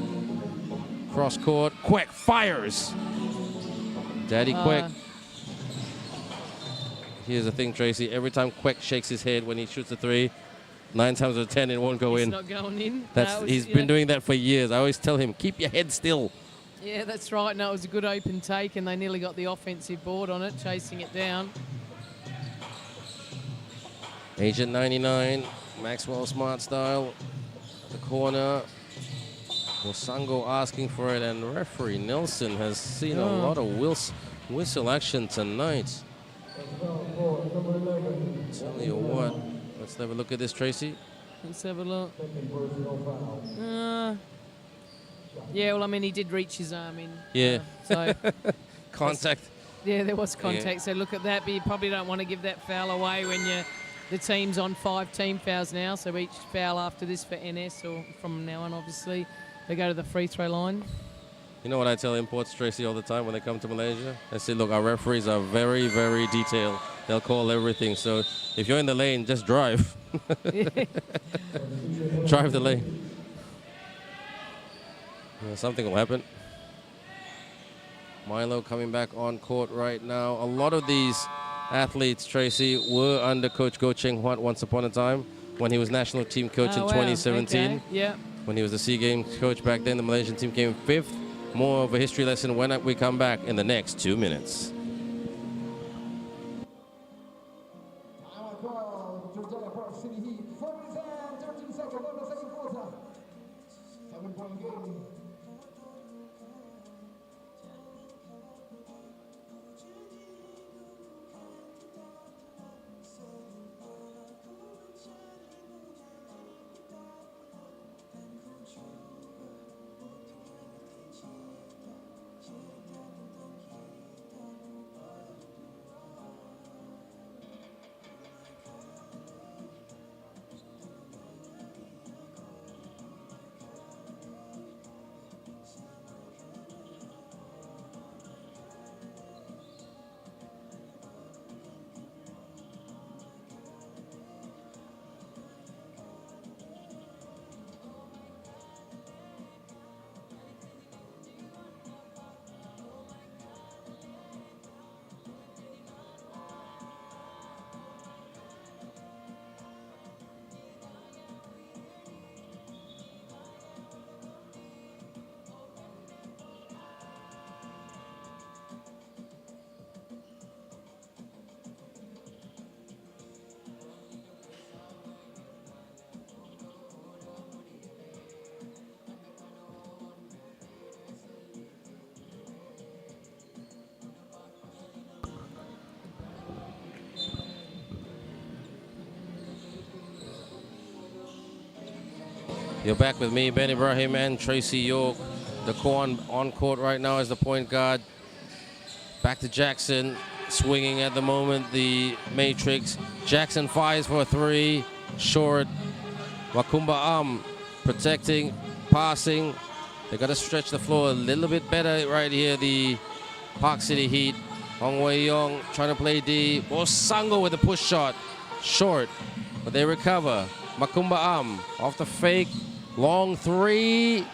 cross court. Kwek fires. Daddy Kwek. Here's the thing, Tracy. Every time Kwek shakes his head when he shoots a 3, 9 times out of 10 it won't go in. It's not going in. He's been doing that for years. I always tell him, keep your head still. Yeah, that's right. No, it was a good open take, and they nearly got the offensive board on it, chasing it down. Agent 99, Maxwell Smart style. The corner. Bosango asking for it, and referee Nelson has seen a lot of whistle action tonight. Tell you what, let's have a look at this, Tracy. Let's have a look. Yeah, well, I mean, he did reach his arm in. Yeah. So contact. Yeah, there was contact. Yeah. So look at that, but you probably don't want to give that foul away when the team's on 5 team fouls now. So each foul after this for NS, or from now on, obviously, they go to the free throw line. You know what I tell imports, Tracy, all the time when they come to Malaysia? I say, look, our referees are very detailed. They'll call everything. So if you're in the lane, just drive. Drive the lane. Yeah, something will happen. Milo coming back on court right now. A lot of these athletes, Tracy, were under Coach Goh Cheng Huat once upon a time when he was national team coach in 2017. Okay. Yeah. When he was the SEA Games coach back then, the Malaysian team came 5th. More of a history lesson when we come back in the next 2 minutes. Time call, Putrajaya Parkcity Heat. 4 minutes and 13 seconds on the second quarter. 7-point game. You're back with me, Ben Ibrahim and Tracy York. The Kluang on court right now as the point guard. Back to Jackson, swinging at the moment, the matrix. Jackson fires for a 3, short. Wakumba protecting, passing. They got to stretch the floor a little bit better right here, the Park City Heat. Hong Wei Yong trying to play D. Bosango with a push shot, short, but they recover. Makumba off the fake, long 3.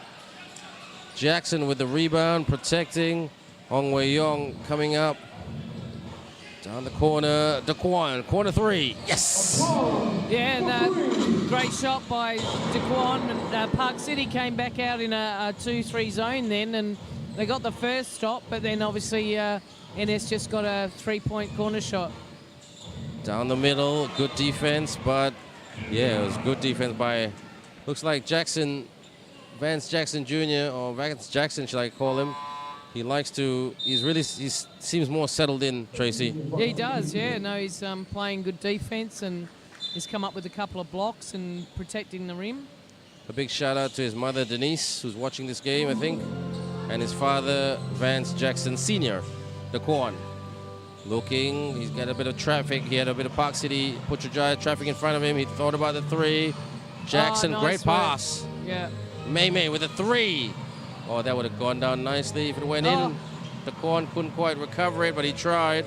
Jackson with the rebound, protecting. Hong Wei Yong coming up. Down the corner, Daquan, corner 3, yes! Yeah, and great shot by Daquan. And Park City came back out in a 2-3 zone then, and they got the first stop, but then obviously NS just got a 3-point corner shot. Down the middle, good defense, but yeah, it was good defense by, looks like Jackson, Vance Jackson Jr., or Vance Jackson, should I call him? He likes to, he seems more settled in, Tracy. Yeah, he does, yeah. No, he's playing good defense and he's come up with a couple of blocks and protecting the rim. A big shout out to his mother, Denise, who's watching this game, I think, and his father, Vance Jackson Sr., the Kluang. Looking, he's got a bit of traffic. He had a bit of Park City, Putrajaya traffic in front of him. He thought about the 3. Jackson, nice great work. pass. Yeah. May with a 3. Oh, that would have gone down nicely if it went in. The Kluang couldn't quite recover it, but he tried.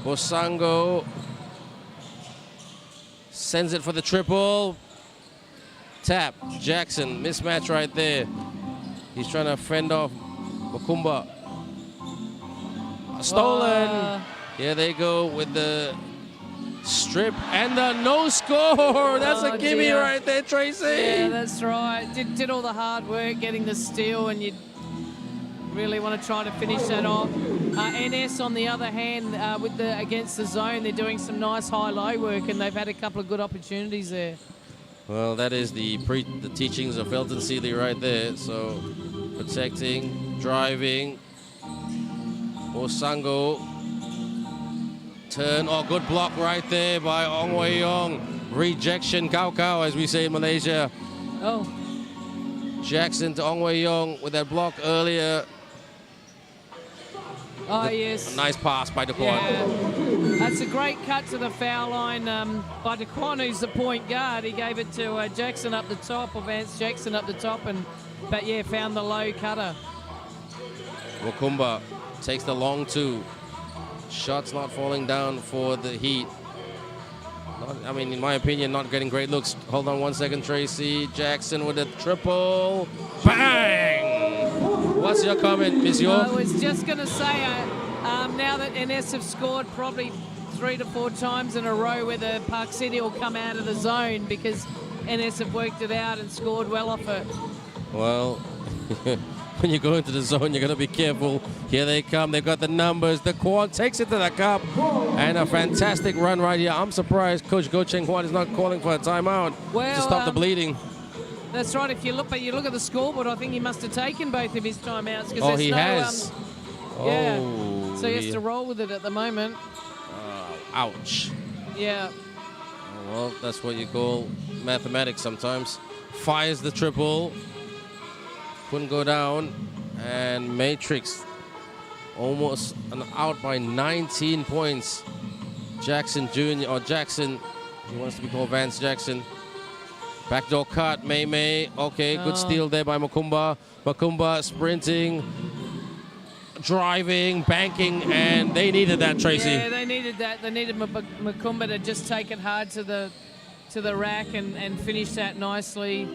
Bosango sends it for the triple. Tap, Jackson, mismatch right there. He's trying to fend off Makumba. Stolen. Here they go with the strip and the no score. That's a gimme dear. right there, Tracy. Yeah, that's right. Did all the hard work getting the steal, and you really want to try to finish that off. NS, on the other hand, against the zone, they're doing some nice high-low work, and they've had a couple of good opportunities there. Well, that is the teachings of Felton Seeley right there. So protecting, driving. Bosango. Turn, good block right there by Hong Wei Yong. Rejection, Kau, as we say in Malaysia. Oh. Jackson to Hong Wei Yong with that block earlier. Oh, yes. A nice pass by Daquan. Yeah. That's a great cut to the foul line by Daquan, who's the point guard. He gave it to Jackson up the top, or Vance Jackson up the top, but yeah, found the low cutter. Wakumba takes the long 2. Shots not falling down for the Heat. In my opinion, not getting great looks. Hold on 1 second, Tracy. Jackson with a triple. Bang! What's your comment, Miss York? I was just going to say, now that NS have scored probably 3 to 4 times in a row, whether Park City will come out of the zone because NS have worked it out and scored well off it. Well, when you go into the zone, you're going to be careful. Here they come. They've got the numbers. The Quan takes it to the cup. And a fantastic run right here. I'm surprised Coach Goh Cheng Huat is not calling for a timeout to stop the bleeding. That's right. If you look at the scoreboard, I think he must have taken both of his timeouts. Oh, he has. Yeah. Oh, so he has to roll with it at the moment. Ouch. Yeah. Oh, well, that's what you call mathematics sometimes. Fires the triple. Couldn't go down. And Matrix almost out by 19 points. Jackson Jr. or Jackson, he wants to be called Vance Jackson. Backdoor cut, May. Okay, good steal there by Makumba. Makumba sprinting, driving, banking, and they needed that, Tracy. Yeah, they needed that. They needed Makumba to just take it hard to the rack and finish that nicely.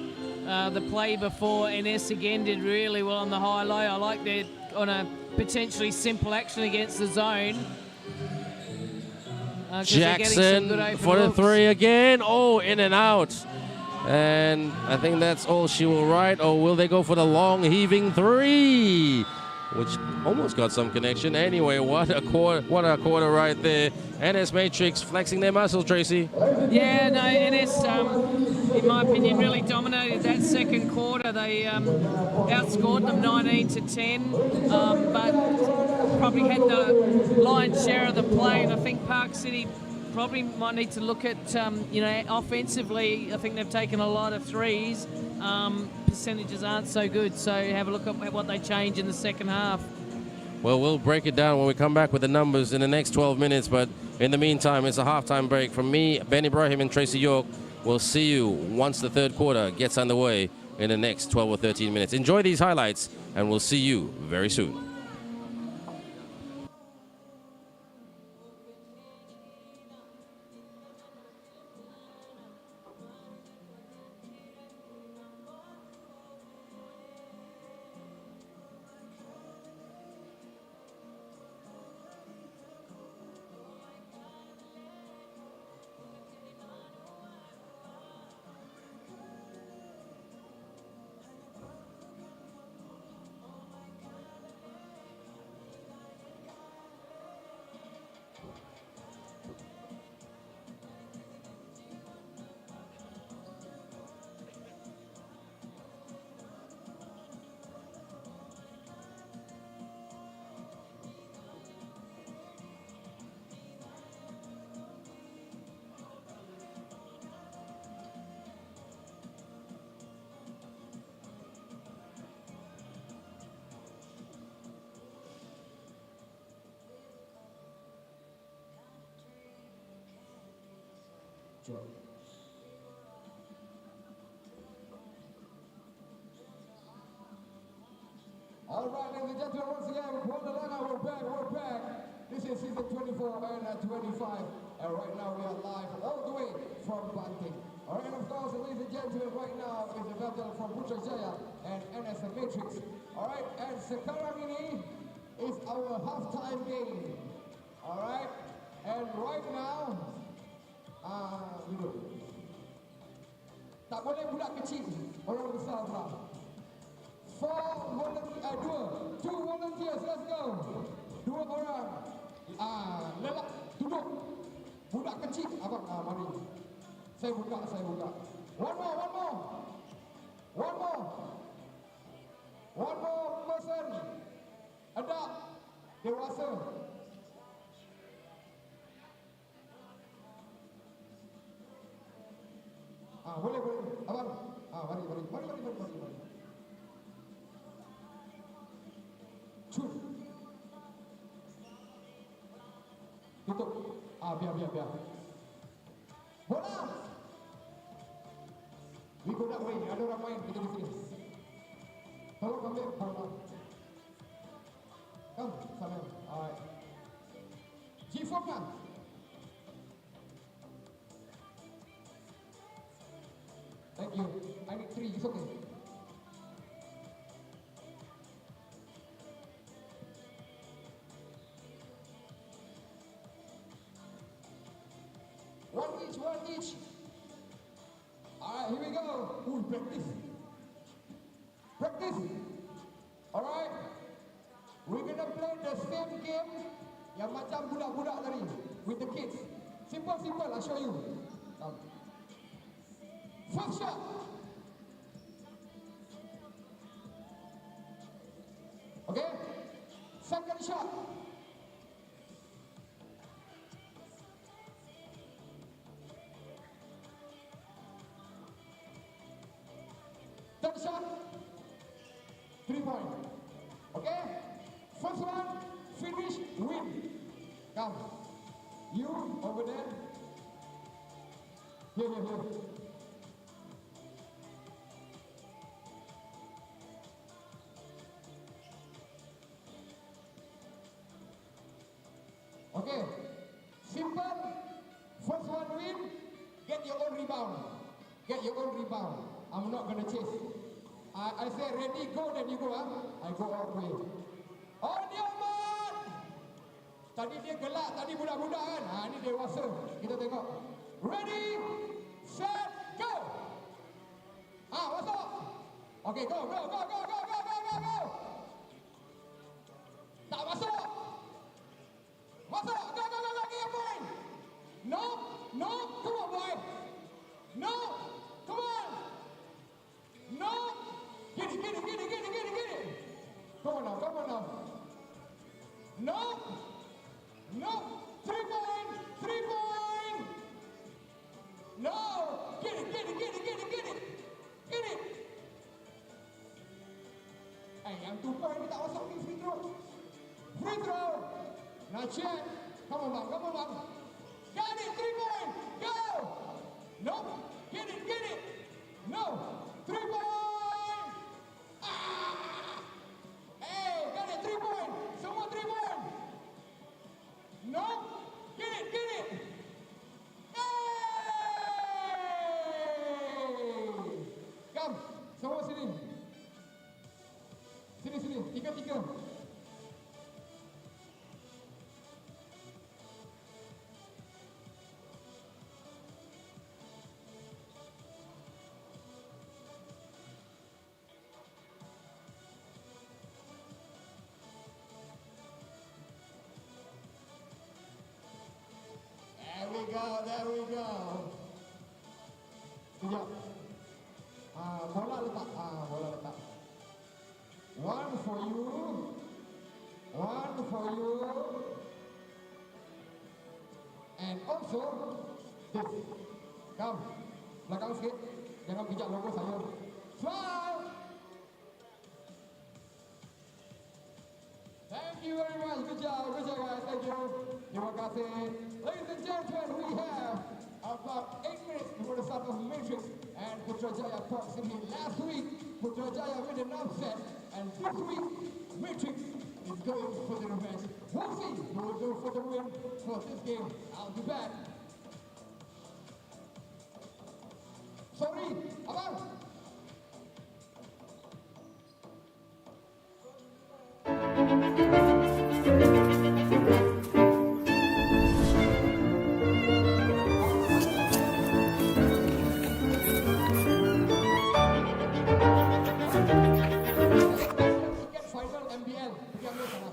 The play before NS again did really well on the high-low. I like that on a potentially simple action against the zone. Jackson for the three again. Oh, in and out. And I think that's all she will write. Or will they go for the long heaving three? Which almost got some connection. Anyway, what a quarter right there. NS Matrix flexing their muscles, Tracy. Yeah, no, NS, in my opinion, really dominated that second quarter. They outscored them 19 to 10, but probably had the lion's share of the play. And I think Park City probably might need to look at, offensively. I think they've taken a lot of threes. Percentages aren't so good, so have a look at what they change in the second half. Well, we'll break it down when we come back with the numbers in the next 12 minutes, but in the meantime, it's a halftime break. From me, Ben Ibrahim and Tracy York, we'll see you once the third quarter gets underway in the next 12 or 13 minutes. Enjoy these highlights, and we'll see you very soon. All right, ladies and gentlemen, once again, we're back. This is season 24 and 25. And right now we are live all the way from Banting. All right, and of course, ladies and gentlemen, right now is a battle from Putrajaya and NS Matrix. All right, and sekarang ini is our halftime game. All right, and right now, tak boleh budak kecil, orang besar pula. Two volunteers, let's go. 2 orang. Lelak, duduk. Budak kecil, abang, mari. Saya buka. One more person. Adult, dewasa. Boleh. Abang, mari. Shoot. Tutup. Biar. Bola. We go that way. Ada orang main kita di sini. Tolong ambil bola. Come, Samuel. Alright. G21. Thank you. I need 3. It's okay. one each. Alright, here we go. Ooh, practice. Practice. Alright. We're gonna play the same game yang macam budak-budak tadi with the kids. Simple, simple. I'll show you. First shot. Okay. Second shot. Third shot. 3 points. Okay. First one. Finish. Win. Come. You over there. Here. Okay. Simple. First one win. Get your own rebound. Get your own rebound. I'm not gonna chase. I say ready, go, then you go. I go all the way. On your mark. Tadi dia gelak, tadi budak-budak kan. Ini dewasa. Kita tengok. Ready, set, go. Masuk. Okay, go. Tak masuk. Masuk. Go. Get your point. No. Come on, boy. No. Come on. No. Get it. Come on now. No. 3 point. No. Get it. Yang 2 point ni tak masuk ni free throw. Not yet. Come on, bang. Got it. 3 point. Go. No. Get it. No. 3 point. Hey, got it. 3 point. Semua 3 point. No. Get it. Hey. Come. Semua sini. Sini. 3. There we go. Sekejap. Bola letak. One for you. And also this. Come. Belakang sikit. Jangan pijak logo saya. Smile. Thank you very much. Good job guys. Thank you. Terima kasih. Ladies and gentlemen, we have about 8 minutes before the start of Matrix and Putrajaya Parkcity. Last week, Putrajaya made an upset, and this week, Matrix is going for the revenge. We'll see who will go for the win for this game. I'll be back. Sorry, abang. Final MBL, pergi ambil sana.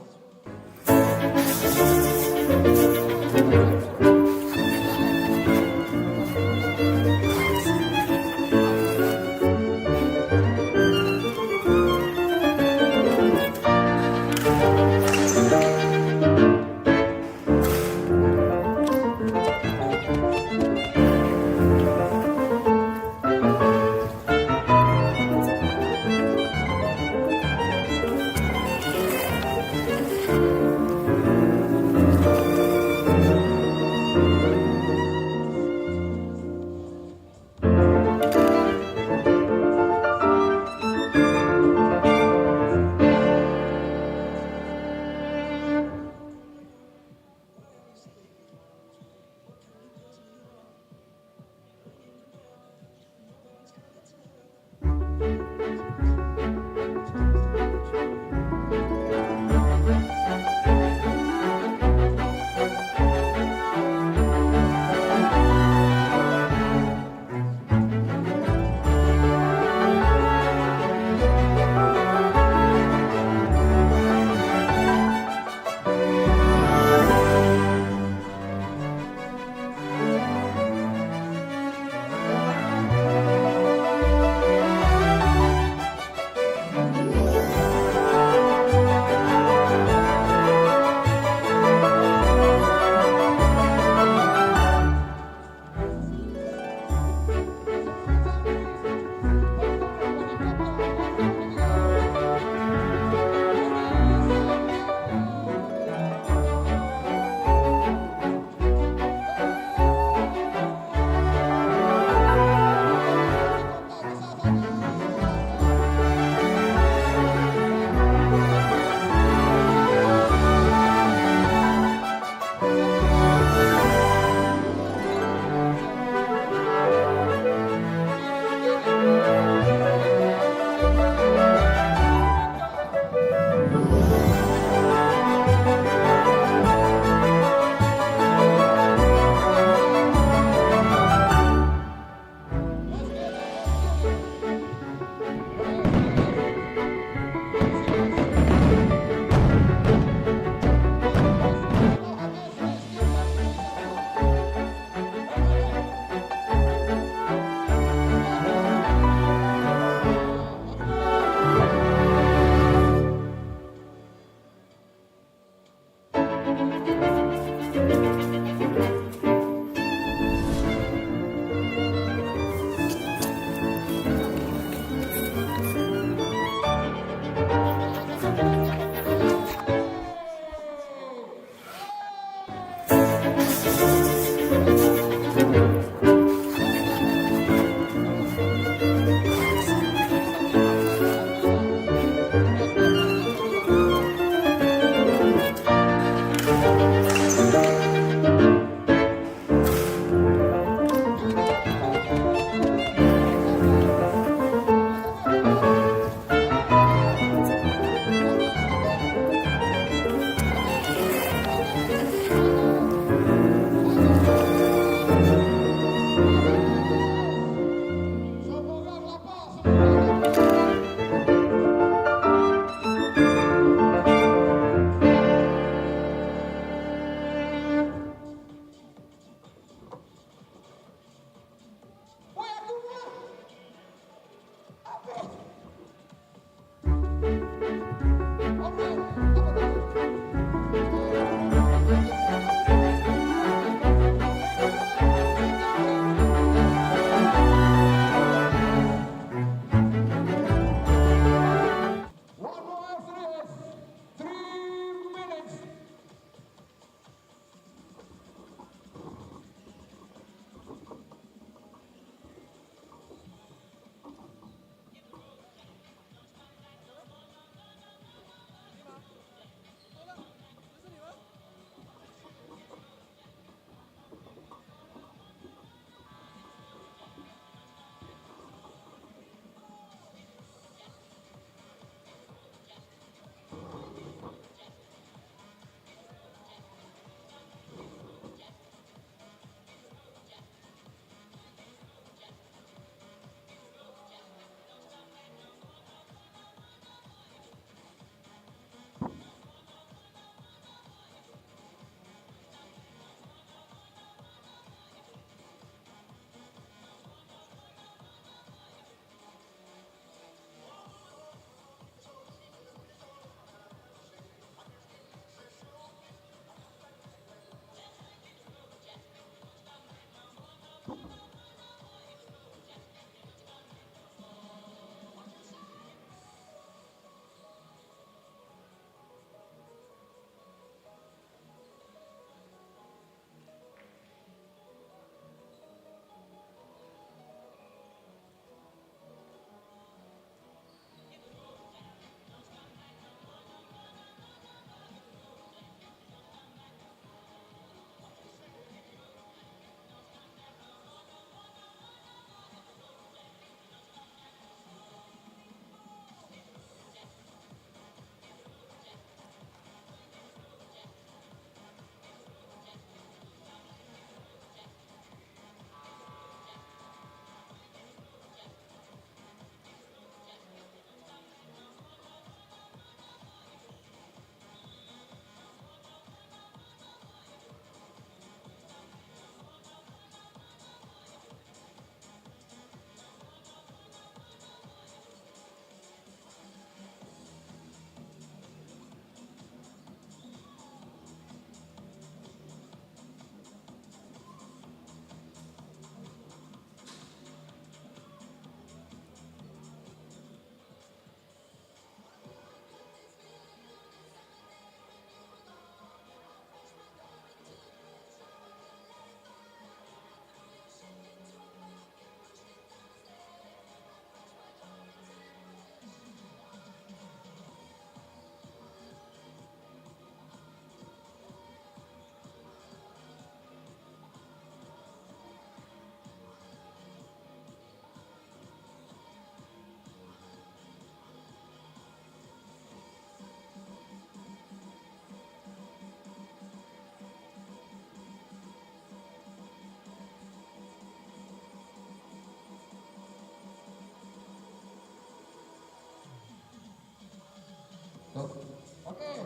Okay,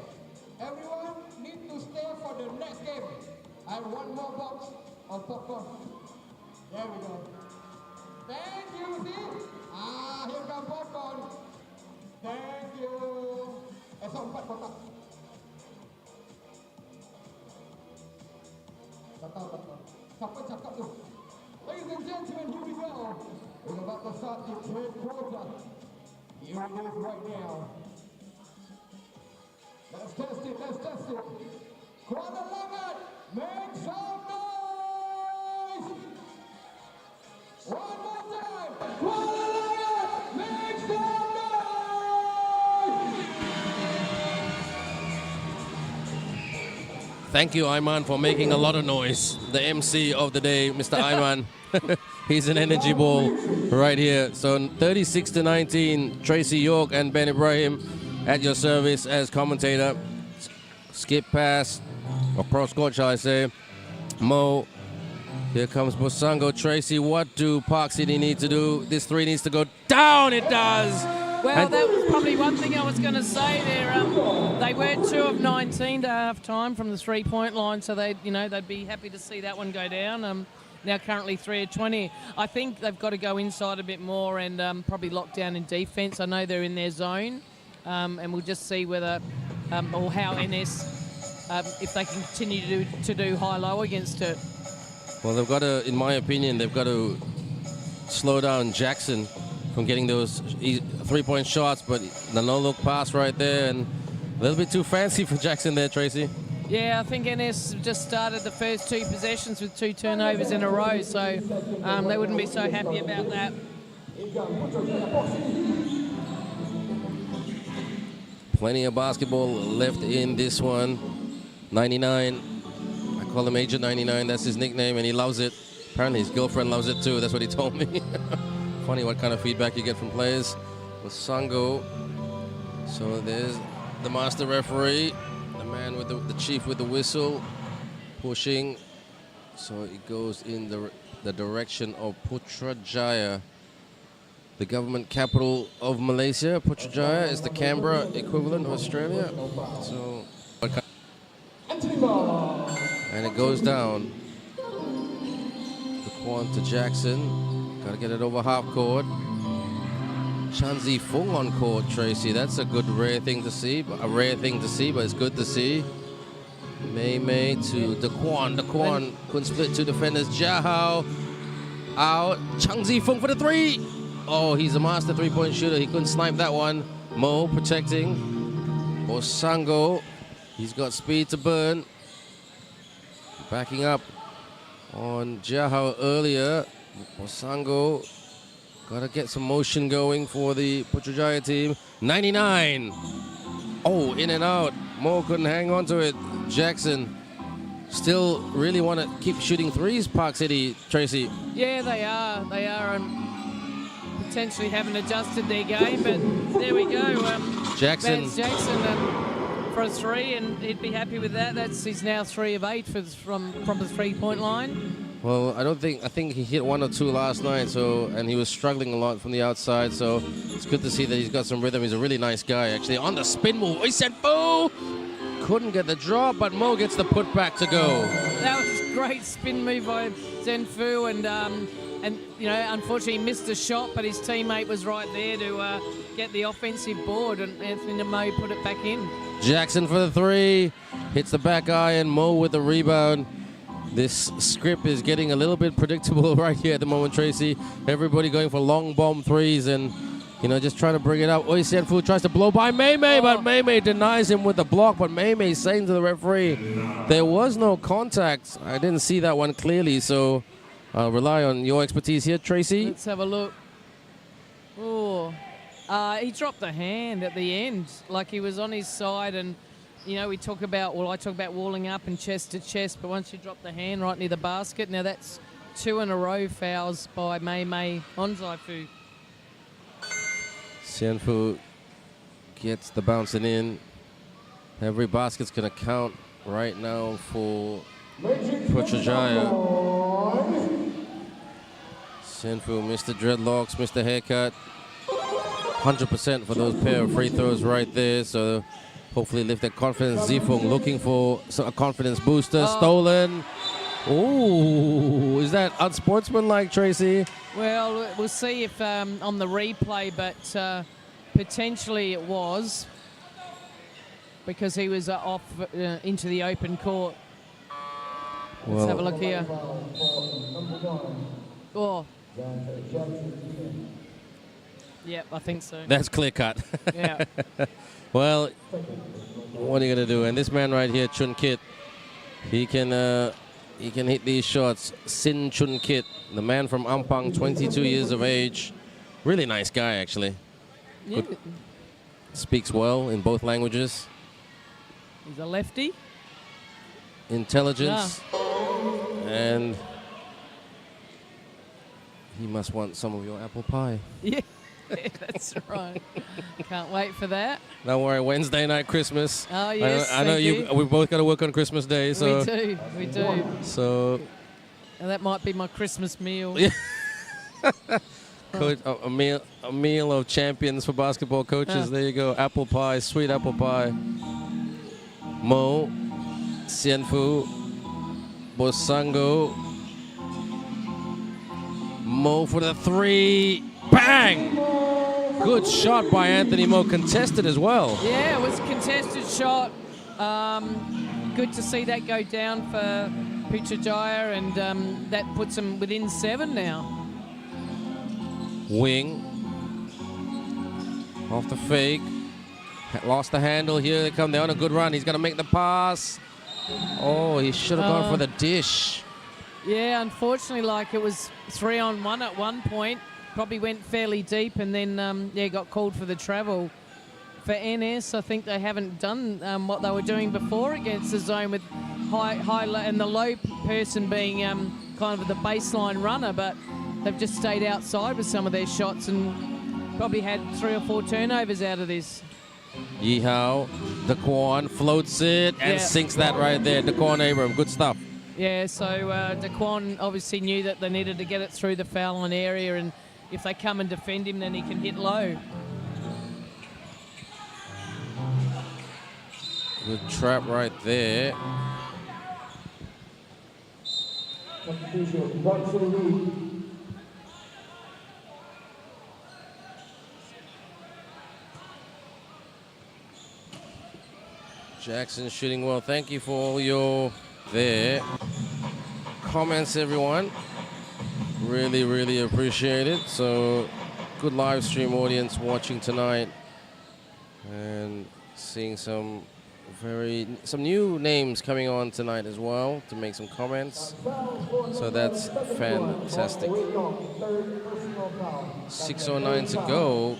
everyone need to stay for the next game. And one more box of popcorn. There we go. Thank you, see? Here comes popcorn. Thank you. So 4 kotak. Betul. Siapa cakap tu? Ladies and gentlemen, here we go. We're about to start the third quarter. Here it is right now. Let's test it. Kuala Langat, make some noise! One more time! Kuala Langat, make some noise! Thank you, Ayman, for making a lot of noise. The MC of the day, Mr. Ayman. He's an energy ball right here. So 36-19, Tracy York and Ben Ibrahim at your service as commentator. Skip pass, or cross court, shall I say. Mo, here comes Bosango. Tracy, what do Park City need to do? This three needs to go down. It does. Well, that was probably one thing I was going to say there. They were 2 of 19 to half time from the 3-point line, so they'd be happy to see that one go down. Now currently 3 of 20. I think they've got to go inside a bit more and probably lock down in defence. I know they're in their zone, and we'll just see whether or how NS, if they can continue to do high-low against it. Well, they've got to, in my opinion, they've got to slow down Jackson from getting those 3-point shots, but the no-look pass right there, and a little bit too fancy for Jackson there, Tracy. Yeah, I think NS just started the first 2 possessions with 2 turnovers in a row, so they wouldn't be so happy about that. Plenty of basketball left in this one. 99, I call him Agent 99, that's his nickname, and he loves it. Apparently his girlfriend loves it too, that's what he told me. Funny what kind of feedback you get from players. With Sango, so there's the master referee, the man with the chief with the whistle, pushing. So it goes in the direction of Putrajaya, the government capital of Malaysia. Putrajaya is the Canberra equivalent of Australia. So, and it goes down. The Kluang to Jackson. Got to get it over half court. Chanzi Fung on court, Tracy. That's a good rare thing to see. But it's good to see. Mei to Daquan. Daquan couldn't split 2 defenders. Jahao out. Chanzi Fung for the 3. Oh, he's a master 3-point shooter. He couldn't snipe that one. Mo protecting. Bosango. He's got speed to burn. Backing up on Jahao earlier. Bosango. Got to get some motion going for the Putrajaya team. 99. Oh, in and out. Mo couldn't hang on to it. Jackson still really want to keep shooting threes, Park City, Tracy. Yeah, they are, and potentially haven't adjusted their game, but there we go. Jackson for a 3, and he'd be happy with that. He's now 3 of 8 from the 3-point line. Well, I think he hit 1 or 2 last night, and he was struggling a lot from the outside, so it's good to see that he's got some rhythm. He's a really nice guy, actually. On the spin move, he said, boo! Couldn't get the drop, but Mo gets the putback to go. That was a great spin move by Zenfu, and unfortunately missed a shot, but his teammate was right there to get the offensive board, and Anthony Mo put it back in. Jackson for the 3, hits the back iron, Mo with the rebound. This script is getting a little bit predictable right here at the moment, Tracy. Everybody going for long bomb 3s and, just trying to bring it up. Zenfu tries to blow by Mei, but Mei denies him with the block. But Mei saying to the referee, there was no contact. I didn't see that one clearly, so I'll rely on your expertise here, Tracy. Let's have a look. Oh, he dropped the hand at the end, like he was on his side, and I talk about walling up and chest to chest, but once you drop the hand right near the basket, now that's 2 in a row fouls by Mei on Zaifu. Zenfu gets the bouncing in. Every basket's going to count right now for Putrajaya. Zenfu, Mr. Dreadlocks, Mr. Haircut. 100% for those pair of free throws right there. So hopefully lift their confidence. Zifeng looking for a confidence booster. Stolen. Ooh, is that unsportsmanlike, Tracy? Well, we'll see if on the replay, but potentially it was, because he was off into the open court. Let's have a look here. Oh. Yep, I think so. That's clear cut. Yeah. Well, what are you going to do? And this man right here, Chun Kit, he can hit these shots. Sin Chun Kit, the man from Ampang, 22 years of age. Really nice guy, actually. Yeah. Good. Speaks well in both languages. He's a lefty. Intelligence. And he must want some of your apple pie. Yeah, that's right. Can't wait for that. Don't worry, Wednesday night Christmas. Oh, yes, I know we've both got to work on Christmas Day. So we do. So and that might be my Christmas meal. Yeah. Coach, a meal of champions for basketball coaches. There you go. Apple pie, sweet apple pie. Mo, Sianfu, Bosango. Mo for the three. Bang! Good shot by Anthony Mo. Contested as well. Yeah, it was a contested shot. Good to see that go down for Putrajaya, and that puts them within 7 now. Wing. Off the fake. Lost the handle. Here they come. They're on a good run. He's going to make the pass. Oh, he should have gone for the dish. Yeah, unfortunately, like it was 3-on-1 at one point. Probably went fairly deep, and then got called for the travel. For NS, I think they haven't done what they were doing before against the zone with high, and the low person being kind of the baseline runner, but they've just stayed outside with some of their shots and probably had 3 or 4 turnovers out of this. Yihao, Daquan floats it and sinks that right there. Daquan Abram, good stuff. Yeah, so Daquan obviously knew that they needed to get it through the foul line area, and if they come and defend him, then he can hit low. Good trap right there. Jackson shooting well. Thank you for all your comments, everyone. Really, really appreciate it. So, good live stream audience watching tonight, and seeing some new names coming on tonight as well to make some comments. So that's fantastic. 6:09 to go.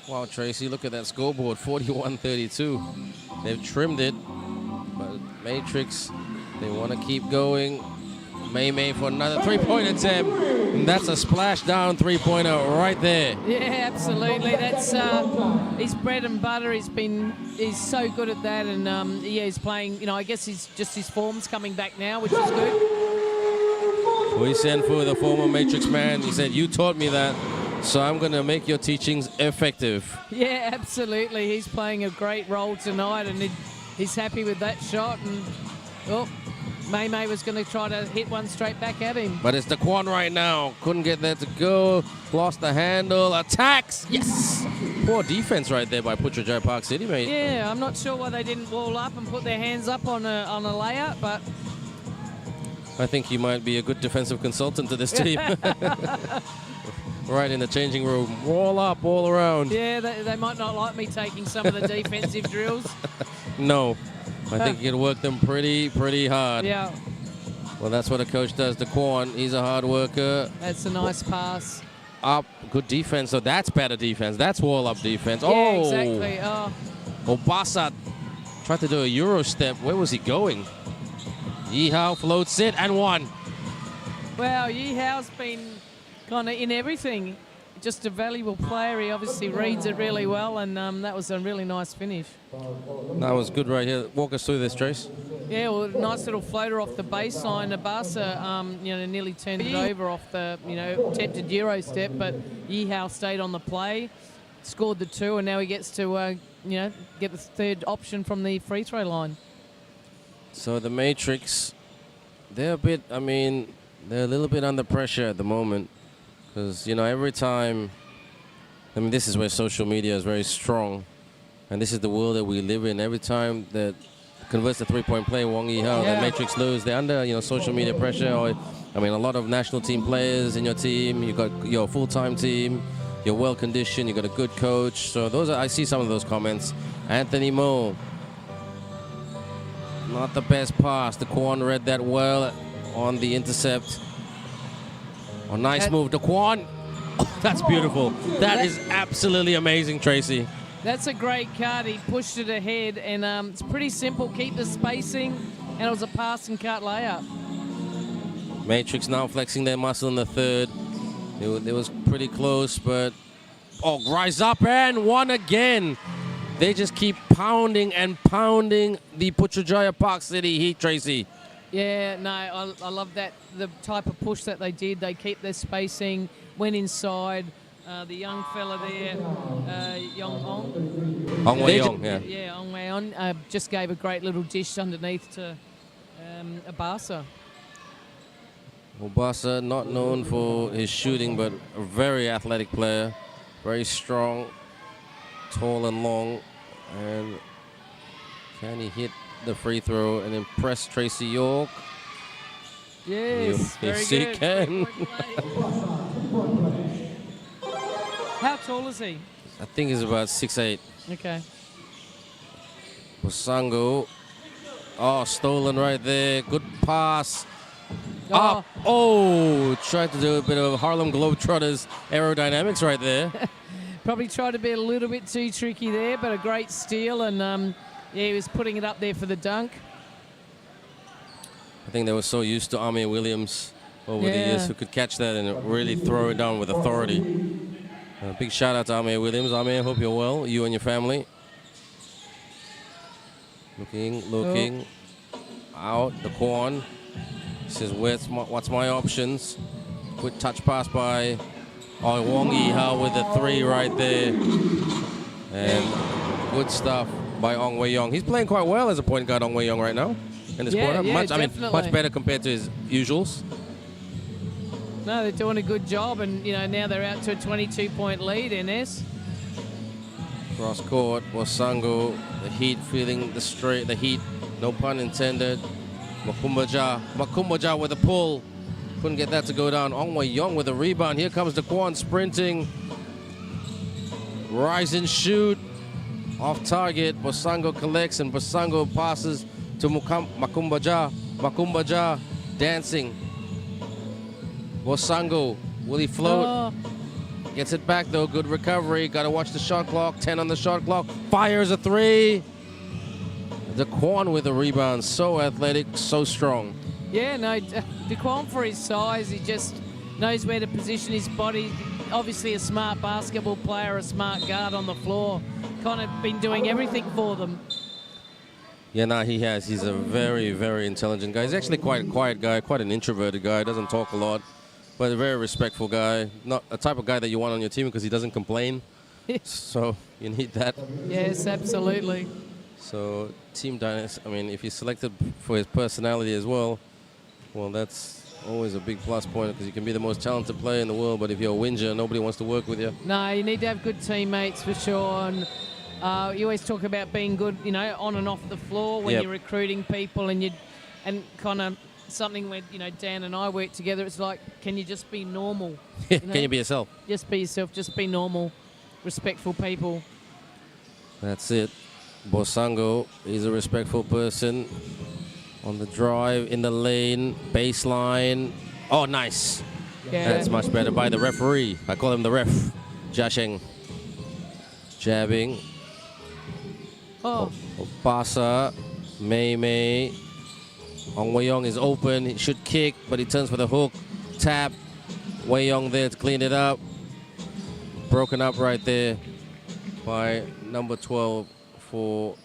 Wow, Tracy, look at that scoreboard, 41-32. They've trimmed it, but Matrix, they want to keep going. May for another three-point attempt. And that's a splash down three-pointer right there. Yeah, absolutely. That's his bread and butter. He's so good at that, and he's playing. I guess his form's coming back now, which is good. Hui Senfu, the former Matrix man, he said, "You taught me that, so I'm going to make your teachings effective." Yeah, absolutely. He's playing a great role tonight, and he's happy with that shot. And May was going to try to hit one straight back at him. But it's Daquan right now. Couldn't get that to go. Lost the handle. Attacks. Yes. Poor defense right there by Putrajaya Parkcity, mate. Yeah, I'm not sure why they didn't wall up and put their hands up on a layup, but I think he might be a good defensive consultant to this team. Right in the changing room. Wall up all around. Yeah, they might not like me taking some of the defensive drills. No. I think you can work them pretty hard. Yeah. Well, that's what a coach does. Daquan, he's a hard worker. That's a nice pass. Up, good defense. So that's better defense. That's wall-up defense. Yeah, exactly. Obasa tried to do a Euro step. Where was he going? Yihao floats it and one. Well, Yihao's been kind of in everything. Just a valuable player. He obviously reads it really well, and that was a really nice finish. That was good right here. Walk us through this, Trace. Yeah, well, nice little floater off the baseline. Abasa, nearly turned it over off the, attempted Euro step, but Yihao stayed on the play. scored the 2, and now he gets to, get the third option from the free throw line. So the Matrix, they're a bit, they're a little bit under pressure at the moment. Because, every time, this is where social media is very strong. And this is the world that we live in. Every time that converts the three-point play, Wong Yi-hao, the Matrix lose, they're under, social media pressure. Or, a lot of national team players in your team. You've got your full-time team. You're well-conditioned. You've got a good coach. So I see some of those comments. Anthony Mo. Not the best pass. The Quan read that well on the intercept. Oh, nice move. The Quan. Oh, that's beautiful. That is absolutely amazing, Tracy. That's a great cut. He pushed it ahead, and it's pretty simple. Keep the spacing, and it was a pass and cut layup. Matrix now flexing their muscle in the third. It was pretty close, but... Oh, rise up and one again. They just keep pounding and pounding the Putrajaya Parkcity Heat, Tracy. Yeah, no, I love that. The type of push that they did. They keep their spacing, went inside. The young fella there, Ong Wei-Yong, yeah. Yeah, Ong Wei-Yong just gave a great little dish underneath to Abasa. Obasa, not known for his shooting, but a very athletic player. Very strong, tall and long. And can he hit the free throw and impress Tracy York? Yes, very yes, good. he can. How tall is he? I think he's about 6'8". Okay. Bosango. Oh, stolen right there. Good pass. Up. Oh, tried to do a bit of Harlem Globetrotters aerodynamics right there. Probably tried to be a little bit too tricky there, but a great steal, and he was putting it up there for the dunk. I think they were so used to Amir Williams over the years who could catch that and really throw it down with authority. Big shout out to Amir Williams. Amir, hope you're well, you and your family. Looking. Out, the Quan. Says, what's my options? Quick touch pass by Wong Yi-hao with the 3 right there. And good stuff by Ong Wei-Yong. He's playing quite well as a point guard, Ong Wei-Yong, right now in this quarter. Much better compared to his usuals. No, they're doing a good job, and now they're out to a 22-point lead, NS. Cross court, Bosango, the Heat feeling the heat, no pun intended. Makumbaja with a pull. Couldn't get that to go down. Ong Wei-Yong with a rebound. Here comes the Quan sprinting. Rise and shoot. Off target. Bosango collects and Bosango passes to Makumbaja. Makumbaja dancing. Bosango, will he float? Gets it back though. Good recovery. Got to watch the shot clock. 10 on the shot clock. Fires a 3. The Quan with a rebound, so athletic, so strong. Yeah, no, the Quan for his size, he just knows where to position his body. Obviously a smart basketball player, a smart guard on the floor. Kind of been doing everything for them. Yeah, no, he has. He's a very, very intelligent guy. He's actually quite a quiet guy, quite an introverted guy. Doesn't talk a lot, but a very respectful guy. Not a type of guy that you want on your team because he doesn't complain. So you need that. Yes, absolutely. So team dynamics, if he's selected for his personality as well, that's always a big plus point because you can be the most talented player in the world, but if you're a whinger, nobody wants to work with you. No, you need to have good teammates for sure. And you always talk about being good, on and off the floor when you're recruiting people, and kind of something where Dan and I work together. It's like, can you just be normal? Can you be yourself? Just be yourself. Just be normal, respectful people. That's it. Bosango is a respectful person. On the drive, in the lane, baseline. Oh, nice. Yeah. That's much better by the referee. I call him the ref. Jasheng. Jabbing. Obasa. Mei. Ong Wei-Yong is open. He should kick, but he turns for the hook. Tap. Wei-Yong there to clean it up. Broken up right there by number 12 for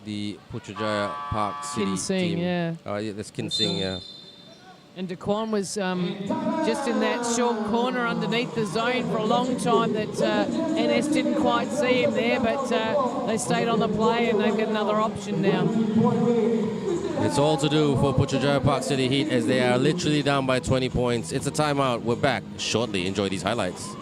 the Putrajaya Parkcity team. Yeah. Oh, yeah, that's Kinsing, yeah. And Daquan was just in that short corner underneath the zone for a long time that NS didn't quite see him there, but they stayed on the play and they've got another option now. It's all to do for Putrajaya Parkcity Heat as they are literally down by 20 points. It's a timeout. We're back shortly. Enjoy these highlights.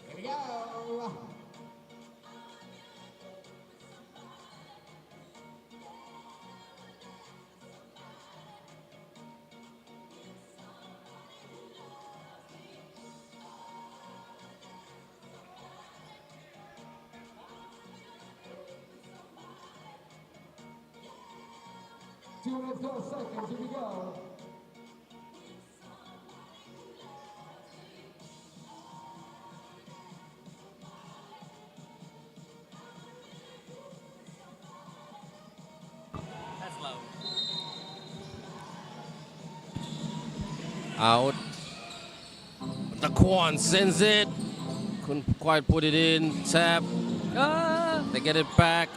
Here we go. Two minutes, 12 seconds. Here we go. That's low. Out. Daquan sends it. Couldn't quite put it in. Tap. They get it back.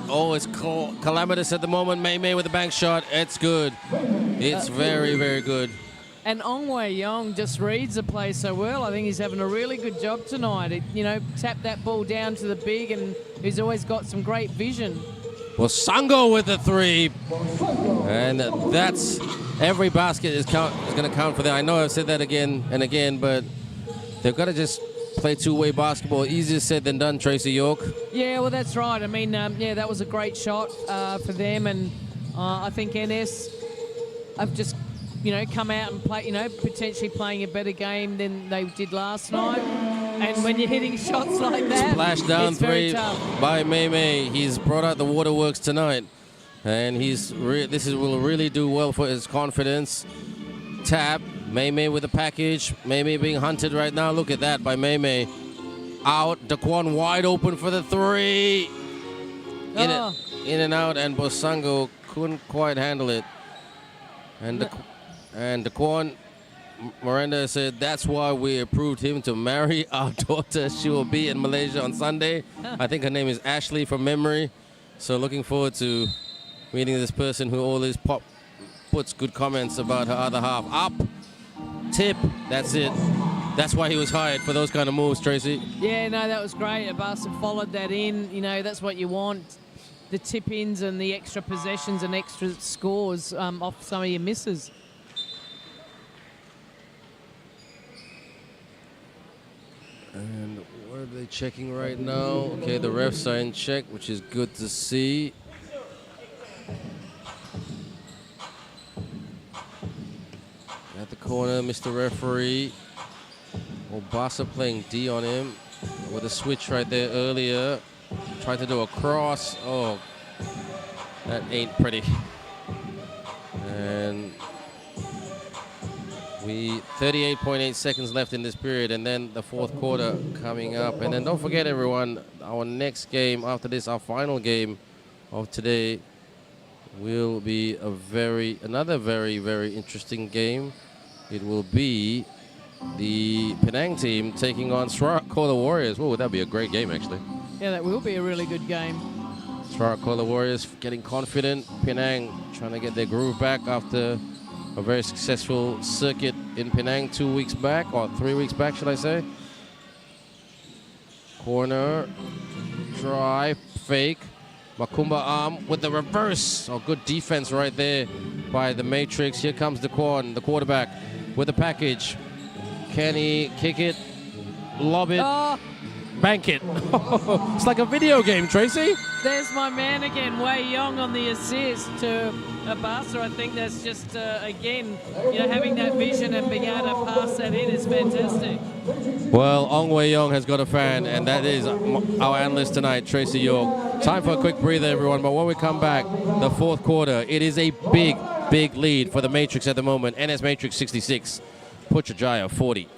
Oh, it's calamitous at the moment. Mei with a bank shot. It's good. It's very, very good. And Ong Wei Yong just reads the play so well. I think he's having a really good job tonight. Tap that ball down to the big, and he's always got some great vision. Well, Sango with the three. And that's every basket is going to count for that. I know I've said that again and again, but they've got to just play two-way basketball. Easier said than done, Tracy York. Yeah, well, that's right. I mean, that was a great shot for them, and I think NS have just, come out and play, potentially playing a better game than they did last night. And when you're hitting shots like that, splash down it's very three tough. by Mei. He's brought out the waterworks tonight, and will really do well for his confidence. Tap. Mei with a package. Mei being hunted right now. Look at that by Mei. Out. Daquan wide open for the three. In and out, and Bosango couldn't quite handle it. And Daquan Miranda said that's why we approved him to marry our daughter. She will be in Malaysia on Sunday. I think her name is Ashley from memory. So looking forward to meeting this person who always puts good comments about her other half. Up. Tip, that's it. That's why he was hired, for those kind of moves, Tracy. Yeah, no, that was great. Abasa followed that in. That's what you want. The tip-ins and the extra possessions and extra scores off some of your misses. And what are they checking right now? Okay, the refs are in check, which is good to see. At the corner, Mr. Referee. Obasa playing D on him with a switch right there earlier. Tried to do a cross. Oh, that ain't pretty. And 38.8 seconds left in this period, and then the fourth quarter coming up. And then don't forget, everyone, our next game after this, our final game of today, will be another very, very interesting game. It will be the Penang team taking on Sarawak Warriors. Oh, that'd be a great game, actually. Yeah, that will be a really good game. Sarawak Warriors getting confident. Penang trying to get their groove back after a very successful circuit in Penang 2 weeks back, or 3 weeks back, should I say. Corner, drive, fake. Makumba arm with the reverse. Oh, good defense right there by the Matrix. Here comes Daquan, the quarterback, with the package. Can he kick it? lob it, Oh, bank it. It's like a video game, Tracy. there's my man again, Wei Yong on the assist to Abasa. I think that's just, again, having that vision and being able to pass that in is fantastic. Well, Ong Wei Yong has got a fan, and that is our analyst tonight, Tracy York. Time for a quick breather, everyone. But when we come back, the fourth quarter, it is a big, big lead for the Matrix at the moment. NS Matrix 66, Putrajaya 40.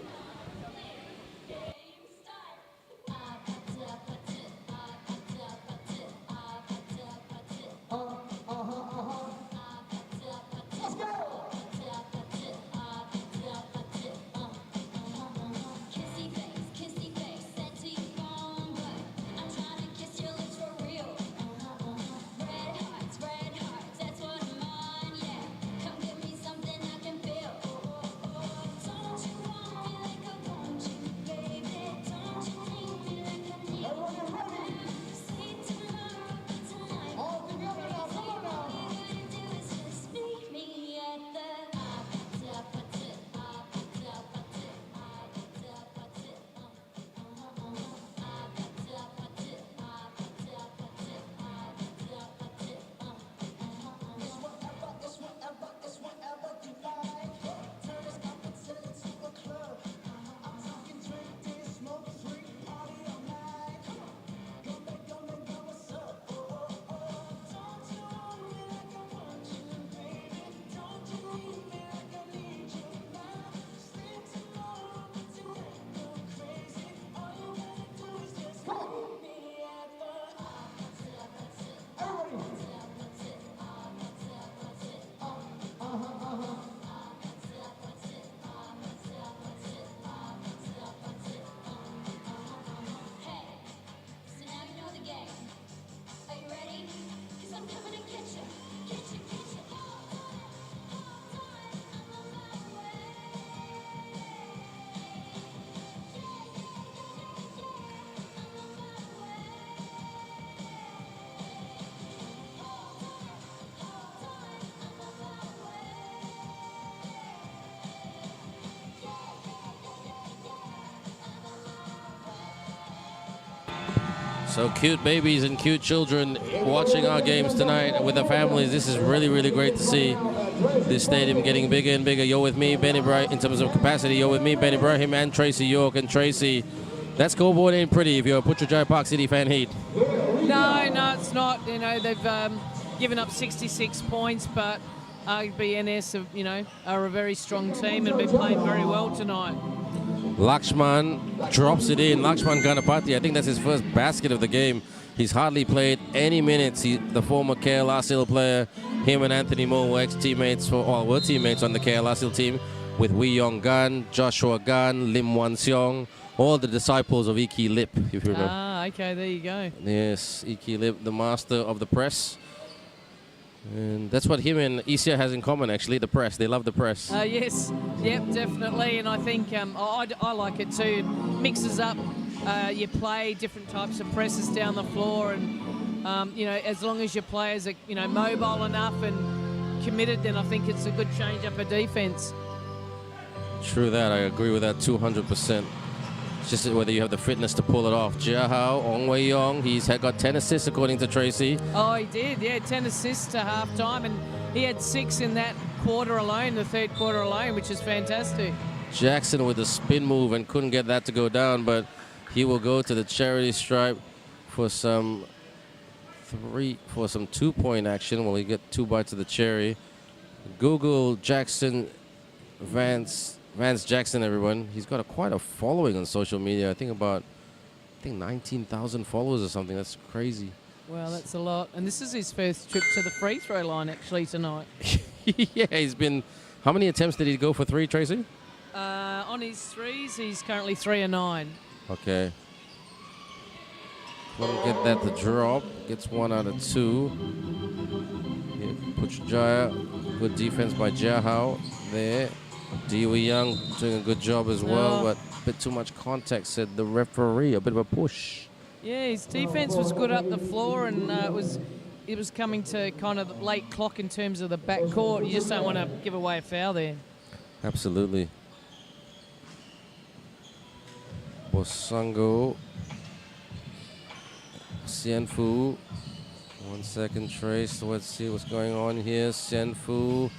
So cute babies and cute children watching our games tonight with their families. This is really, really great to see. This stadium getting bigger and bigger. You're with me, Ben Ibrahim, in terms of capacity. You're with me, Ben Ibrahim, and Tracy York. And Tracy, that scoreboard ain't pretty if you're a Putrajaya Parkcity fan heat. No, it's not. They've given up 66 points, but arguably NS, are a very strong team and been playing very well tonight. Lakshman drops it in. Lakshman Ganapati, I think that's his first basket of the game. He's hardly played any minutes. The former KLRCL player, him and Anthony Moore were teammates on the KLRCL team with Wei Yong Gan, Joshua Gan, Lim Wan Seong, all the disciples of Iki Lip, if you remember. Ah, okay, there you go. Yes, Iki Lip, the master of the press. And that's what him and Isia has in common, actually, the press. They love the press. Yes, yep, definitely. And I think I like it too. It mixes up, you play different types of presses down the floor. And, as long as your players are, mobile enough and committed, then I think it's a good change up of defense. True that. I agree with that 200%. It's just whether you have the fitness to pull it off. Jia Hao, Ong Wei Yong, he's got 10 assists according to Tracy. Oh, he did, yeah, 10 assists to half-time, and he had 6 in that quarter alone, the third quarter alone, which is fantastic. Jackson with a spin move and couldn't get that to go down, but he will go to the charity stripe for some 2-point action. Well, he get 2 bites of the cherry. Google Jackson Vance Jackson, everyone. He's got quite a following on social media. I think 19,000 followers or something. That's crazy. Well, that's a lot. And this is his first trip to the free throw line, actually, tonight. Yeah, he's been... How many attempts did he go for 3, Tracy? On his threes, he's currently 3 of 9. Okay. Couldn't get that to drop. Gets 1 out of 2. Yeah, Putrajaya. Good defense by Jia Hao there. Dewey Young doing a good job as well, but a bit too much contact, said the referee. A bit of a push. Yeah, his defense was good up the floor, and it was coming to kind of the late clock in terms of the backcourt. You just don't want to give away a foul there. Absolutely. Bosango. Xianfu. 1 second trace. Let's see what's going on here. Xianfu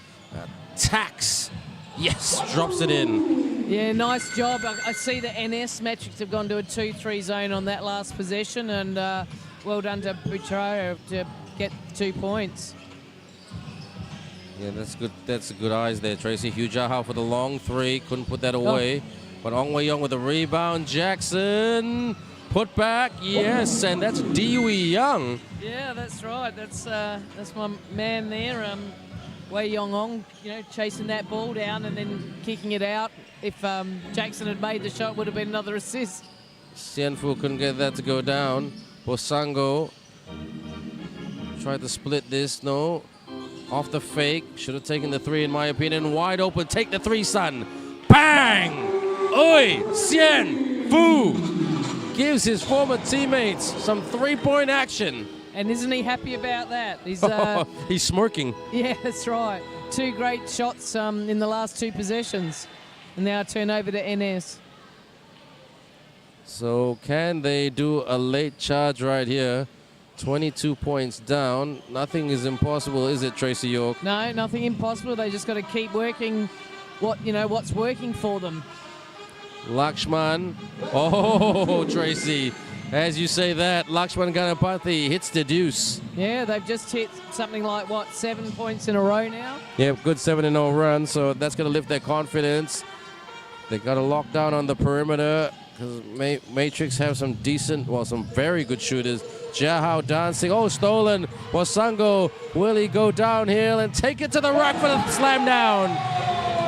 attacks. Yes, drops it in. Yeah, nice job. I see the NS metrics have gone to a 2-3 zone on that last possession, and well done to Putrajaya to get 2 points. Yeah, that's good. That's good eyes there, Tracy. Hujaha for the long 3. Couldn't put that away. But Ong Wei Yong with the rebound. Jackson. Put back. Yes, and that's Dewey Young. Yeah, that's right. That's my man there. Wei Yong Ong, chasing that ball down and then kicking it out. If Jackson had made the shot, would have been another assist. Xianfu couldn't get that to go down. Bosango tried to split this. No. Off the fake. Should have taken the 3 in my opinion. Wide open. Take the 3, son. Bang! Oi! Xianfu gives his former teammates some 3-point action. And isn't he happy about that? He's he's smirking. Yeah, that's right. 2 great shots in the last 2 possessions. And now turn over to NS. So can they do a late charge right here? 22 points down. Nothing is impossible, is it, Tracy York? No, nothing impossible. They just got to keep working what's working for them. Lakshman. Oh, Tracy. As you say that, Lakshman Ganapathy hits the deuce. Yeah, they've just hit something like, 7 points in a row now? Yeah, good 7-0 run, so that's going to lift their confidence. They got a lockdown on the perimeter because Matrix have some very good shooters. Jahao dancing. Oh, stolen. Bosango. Will he go downhill and take it to the rack for the slam down?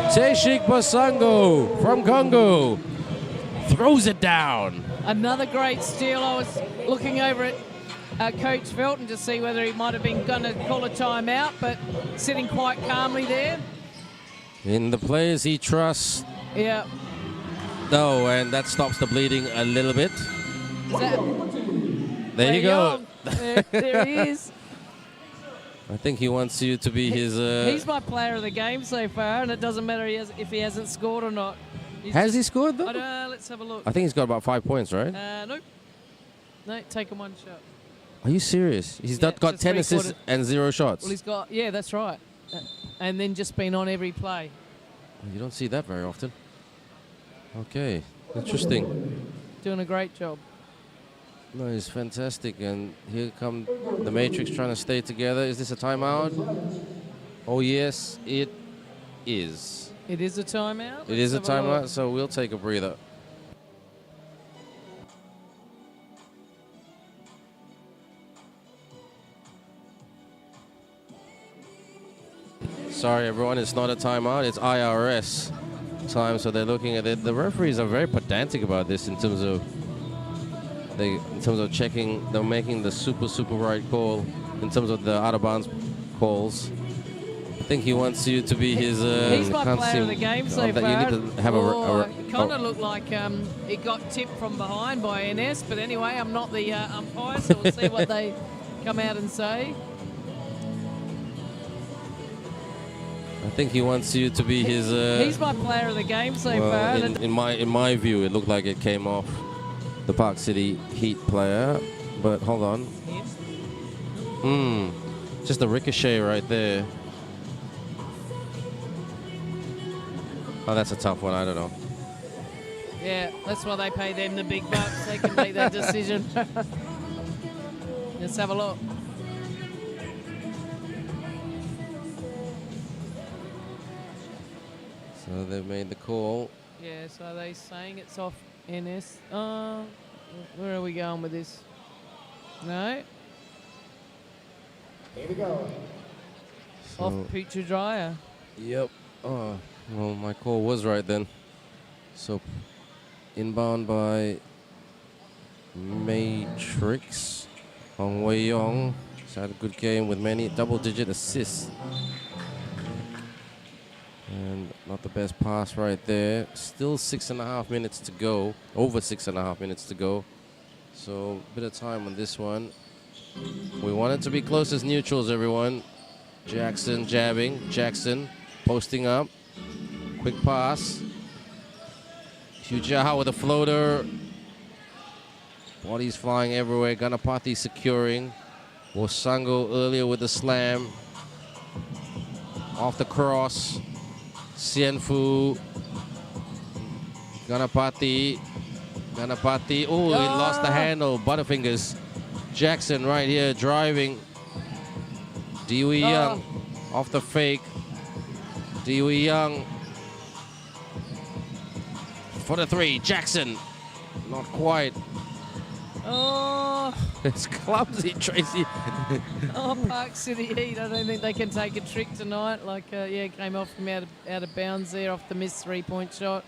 Teshik Bosango from Congo throws it down. Another great steal. I was looking over at Coach Felton to see whether he might have been going to call a timeout, but sitting quite calmly there. In the players he trusts. Yeah. No, and that stops the bleeding a little bit. There you go. There he is. I think he wants you to be his... He's my player of the game so far, and it doesn't matter if he hasn't scored or not. Has he scored, though? Let's have a look. I think he's got about 5 points, right? Nope. No, take him 1 shot. Are you serious? He's got 10 assists and 0 shots. Well, he's got... Yeah, that's right. And then just been on every play. You don't see that very often. Okay, interesting. Doing a great job. No, he's fantastic. And here come the Matrix trying to stay together. Is this a timeout? Oh, yes, it is. It is a timeout? It is a timeout, so we'll take a breather. Sorry, everyone, it's not a timeout. It's IRS time, so they're looking at it. The referees are very pedantic about this in terms of checking. They're making the super right call in terms of the out of bounds calls. I think he wants you to be his. He's my player of the game so far. You need to have it kind of looked like it got tipped from behind by NS, but anyway, I'm not the umpire, so we'll see what they come out and say. I think he wants you to be his. He's my player of the game so far. In my view, it looked like it came off the Park City Heat player, but hold on. Just a ricochet right there. Oh, that's a tough one. I don't know. Yeah, that's why they pay them the big bucks. They can make that decision. Let's have a look. So they've made the call. Yeah, so are they saying it's off NS? Where are we going with this? No? Here we go. So off Putrajaya. Yep. Oh, well, my call was right then. So inbound by Matrix. Ong Wei Yong. He's had a good game with many double-digit assists. And not the best pass right there. Still 6.5 minutes to go. Over 6.5 minutes to go. So a bit of time on this one. We want it to be close as neutrals, everyone. Jackson jabbing. Jackson posting up. Quick pass. Hujaha with a floater. Bodies flying everywhere. Ganapati securing. Wasango earlier with the slam. Off the cross. Sienfu. Ganapati. Oh, he lost the handle. Butterfingers. Jackson right here driving. Dewey Young off the fake. Dewey Young for the three. Jackson, not quite. Oh, It's clumsy, Tracy. Park City Heat. I don't think they can take a trick tonight. Like, yeah, came off from out of bounds there off the missed 3-point shot.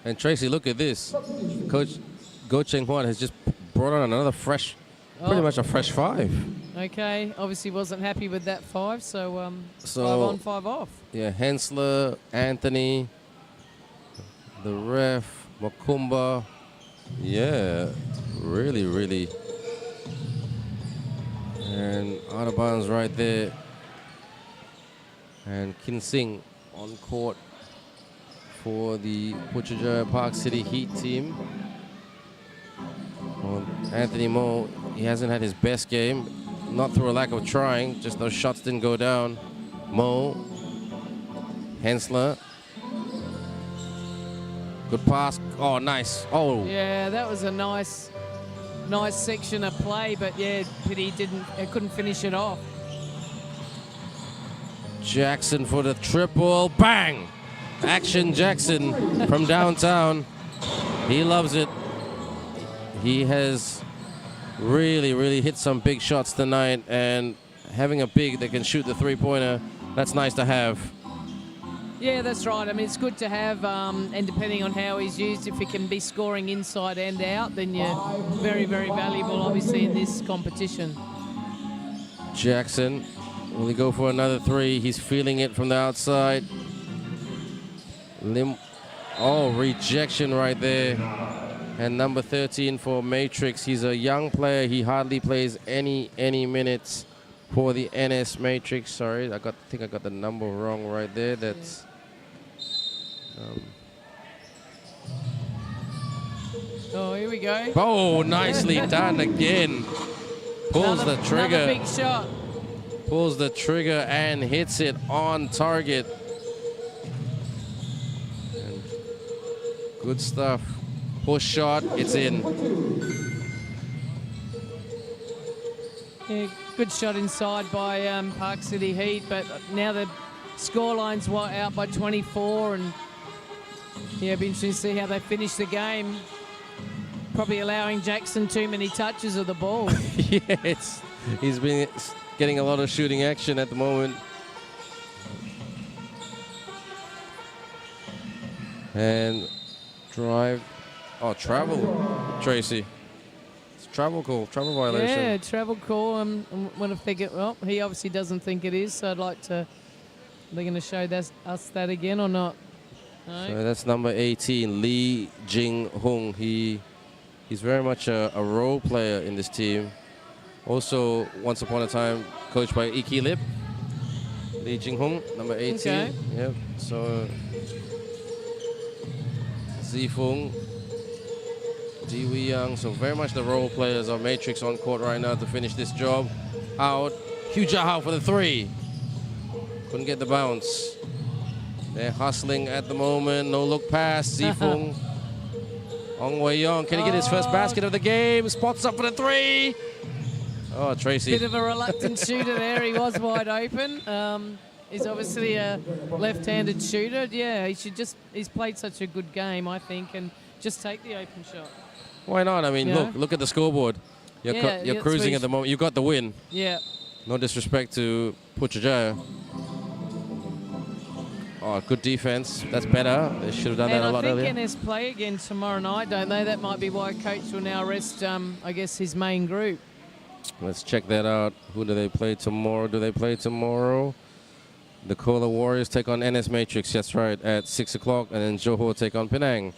And Tracy, look at this. Coach Goh Cheng Huat has just brought on another fresh, pretty much a fresh 5. Okay, obviously wasn't happy with that 5, so 5 on, 5 off. Yeah, Hensler, Anthony, the ref, Makumba. Yeah, really. And out of bounds right there. And Kin Sing on court for the Putrajaya Parkcity Heat team. Well, Anthony Mo, he hasn't had his best game. Not through a lack of trying, just those shots didn't go down. Mo, Hensler. Good pass. Oh, nice. Oh. Yeah, that was a nice section of play, but yeah, pity couldn't finish it off. Jackson for the triple. Bang! Action Jackson from downtown. He loves it. He has really hit some big shots tonight, and having a big that can shoot the 3-pointer, that's nice to have. Yeah, that's right. I mean, it's good to have, and depending on how he's used, if he can be scoring inside and out, then you're very valuable, obviously, in this competition. Jackson, will he go for another 3? He's feeling it from the outside. Rejection right there. And number 13 for Matrix. He's a young player. He hardly plays any minutes for the NS Matrix. Sorry, I think I got the number wrong right there. That's here we go. Oh, nicely done again. Pulls the trigger. Another big shot. Pulls the trigger and hits it on target. And good stuff. Push shot, it's in. Yeah, good shot inside by Park City Heat, but now the scoreline's out by 24, and yeah, it'll be interesting to see how they finish the game. Probably allowing Jackson too many touches of the ball. Yeah, he's been getting a lot of shooting action at the moment. And drive. Oh, travel, Tracy. It's travel call, travel violation. Yeah, travel call. What if they get? Well, he obviously doesn't think it is, so I'd like to. They're going to show us that again or not? No. So that's number 18, Lee Jing Hung. He's very much a role player in this team. Also, once upon a time, coached by Iki Lip. Lee Jing Hung, number 18. Okay. Yep. So Zifung. Dewey Young, so very much the role players of Matrix on court right now to finish this job. Out, huge out for the 3. Couldn't get the bounce. They're hustling at the moment. No look pass. Zifung. Ong Wei Yong, can he get his first basket of the game? Spots up for the 3. Oh, Tracy. Bit of a reluctant shooter there. He was wide open. He's obviously a left-handed shooter. Yeah, he's played such a good game, I think, and just take the open shot. Why not? I mean, Yeah. look at the scoreboard. You're cruising at the moment. You got the win. Yeah. No disrespect to Putrajaya. Oh, good defense. That's better. They should have done that a lot earlier. And I think NS play again tomorrow night, don't they? That might be why coach will now rest, I guess, his main group. Let's check that out. Who do they play tomorrow? The Kola Warriors take on NS Matrix. That's right, at 6 o'clock. And then Johor take on Penang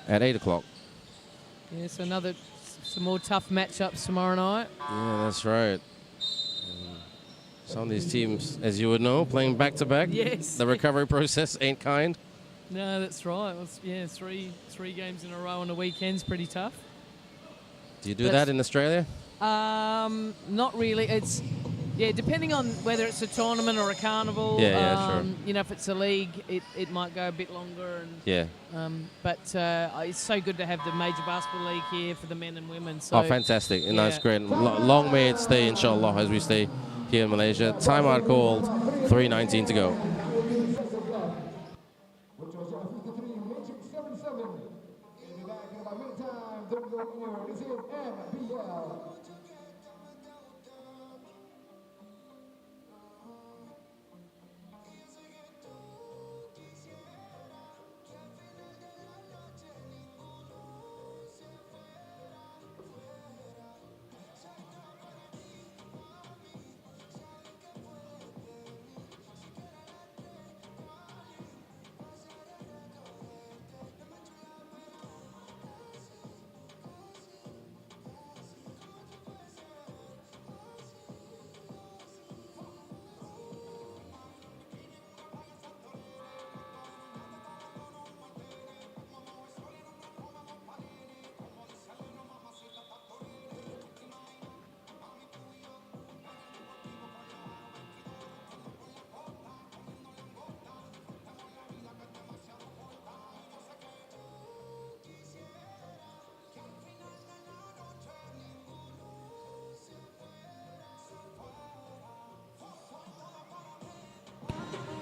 at 8 o'clock. Yes, some more tough matchups tomorrow night. Yeah, that's right. Some of these teams, as you would know, playing back-to-back. Yes. The recovery process ain't kind. No, that's right. Three games in a row on the weekend's pretty tough. Do you do that in Australia? Not really. It's depending on whether it's a tournament or a carnival. Sure. You know, if it's a league, it might go a bit longer. But it's so good to have the major basketball league here for the men and women. So, fantastic. And that's great. Long may it stay, inshallah, as we stay here in Malaysia. Timeout called, 3:19 to go. This is MBL.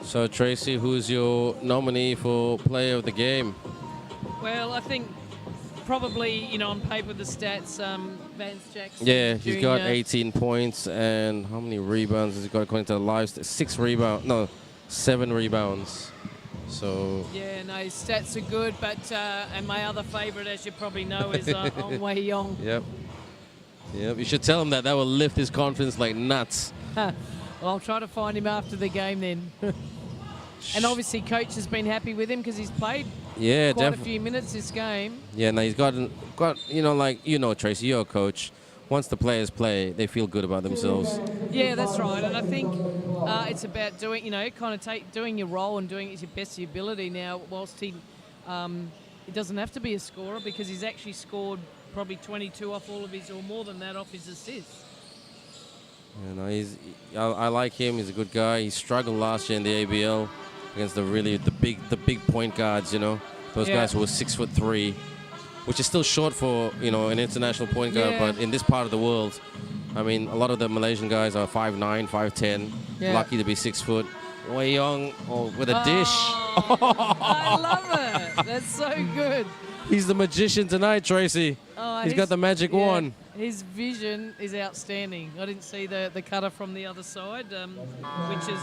So, Tracy, who's your nominee for player of the game? Well, I think probably, you know, on paper the stats, Vance Jackson. Yeah, he's Jr. got 18 points, and how many rebounds has he got according to the live? 7 rebounds. So yeah, no, his stats are good, but and my other favourite, as you probably know, is Ong Wei Yong. Yep. You should tell him that. That will lift his confidence like nuts. Well, I'll try to find him after the game then. And obviously, coach has been happy with him because he's played quite a few minutes this game. Yeah, no, he's got Tracy, you're a coach. Once the players play, they feel good about themselves. Yeah, that's right. And I think it's about doing, doing your role and doing it to your best of your ability. Now, whilst he doesn't have to be a scorer because he's actually scored probably 22 off all of his, or more than that, off his assists. I like him. He's a good guy. He struggled last year in the ABL against the big point guards. Those guys who were 6'3", which is still short for an international point guard. Yeah. But in this part of the world, I mean, a lot of the Malaysian guys are 5'9", 5'10", lucky to be 6 foot. Wei Yong with a dish. I love it. That's so good. He's the magician tonight, Tracy. He's got the magic wand. His vision is outstanding. I didn't see the cutter from the other side, which is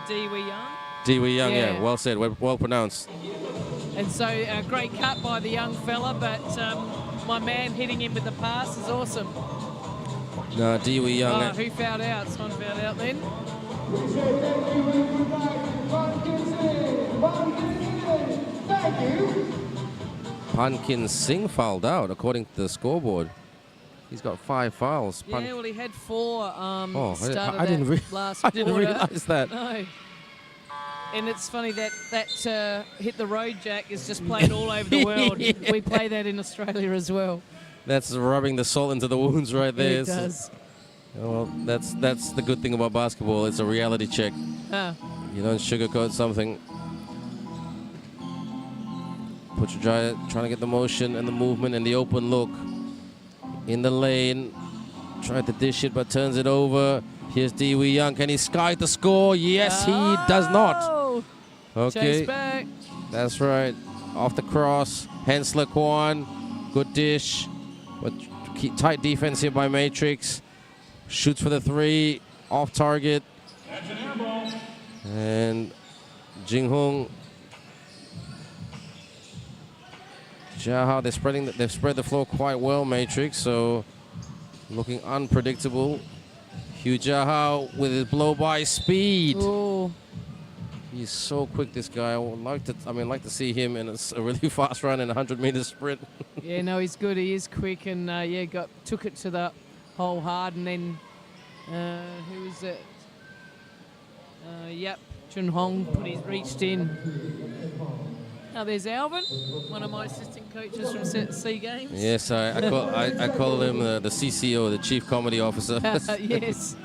Di Wei Young. Di Wei Young, yeah. Well said, well pronounced. And so a great cut by the young fella, but my man hitting him with the pass is awesome. No, Di Wei Young. Who fouled out? Someone fouled out then. Pumpkin Singh fouled out, according to the scoreboard. He's got 5 fouls. Yeah, well, he had 4 I didn't realize that. No. And it's funny that Hit the Road Jack is just played all over the world. We play that in Australia as well. That's rubbing the salt into the wounds right there. It does. Well, that's the good thing about basketball. It's a reality check. You don't sugarcoat something. Putrajaya trying to get the motion and the movement and the open look. In the lane. Tried to dish it, but turns it over. Here's Di Wei Young. Can he sky the score? Yes, he does not. Okay. Chase back. That's right. Off the cross. Hensler Kwan. Good dish. But tight defense here by Matrix. Shoots for the 3. Off target. That's an air ball. And Jing Hong. Jaha, they've spread the floor quite well, Matrix, so looking unpredictable. Hugh Jaha with his blow-by speed. Ooh. He's so quick, this guy. I would like to see him in a really fast run in a 100-meter sprint. Yeah, no, he's good. He is quick, and took it to the hole hard, and then who was it? Chun Hong reached in. Now there's Alvin, one of my assistant coaches from Sea Games. Yes, I call him the CCO, the Chief Comedy Officer. Yes.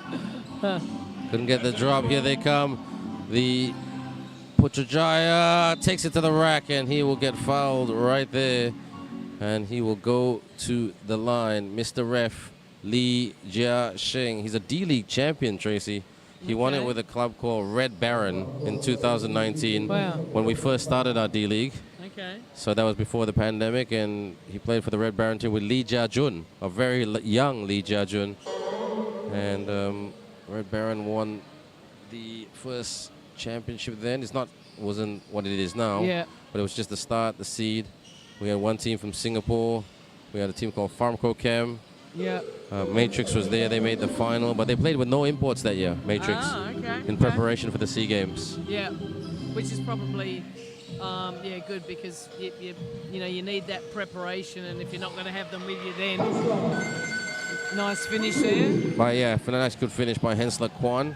Couldn't get the drop. Here they come. The Putrajaya takes it to the rack, and he will get fouled right there. And he will go to the line. Mr. Ref, Li Jia Sheng. He's a D-League champion, Tracy. He won it with a club called Red Baron in 2019 when we first started our D-League. Okay. So that was before the pandemic, and he played for the Red Baron team with Li Jia Jun, a very young Li Jia Jun. And Red Baron won the first championship then. Wasn't what it is now, but it was just the start, the seed. We had one team from Singapore. We had a team called Farmco Chem. Yeah. Matrix was there. They made the final, but they played with no imports that year, Matrix, in preparation for the SEA Games. Yeah, which is probably good because you need that preparation, and if you're not going to have them with you then, nice finish there. But yeah, for a nice good finish by Hensler Kwan.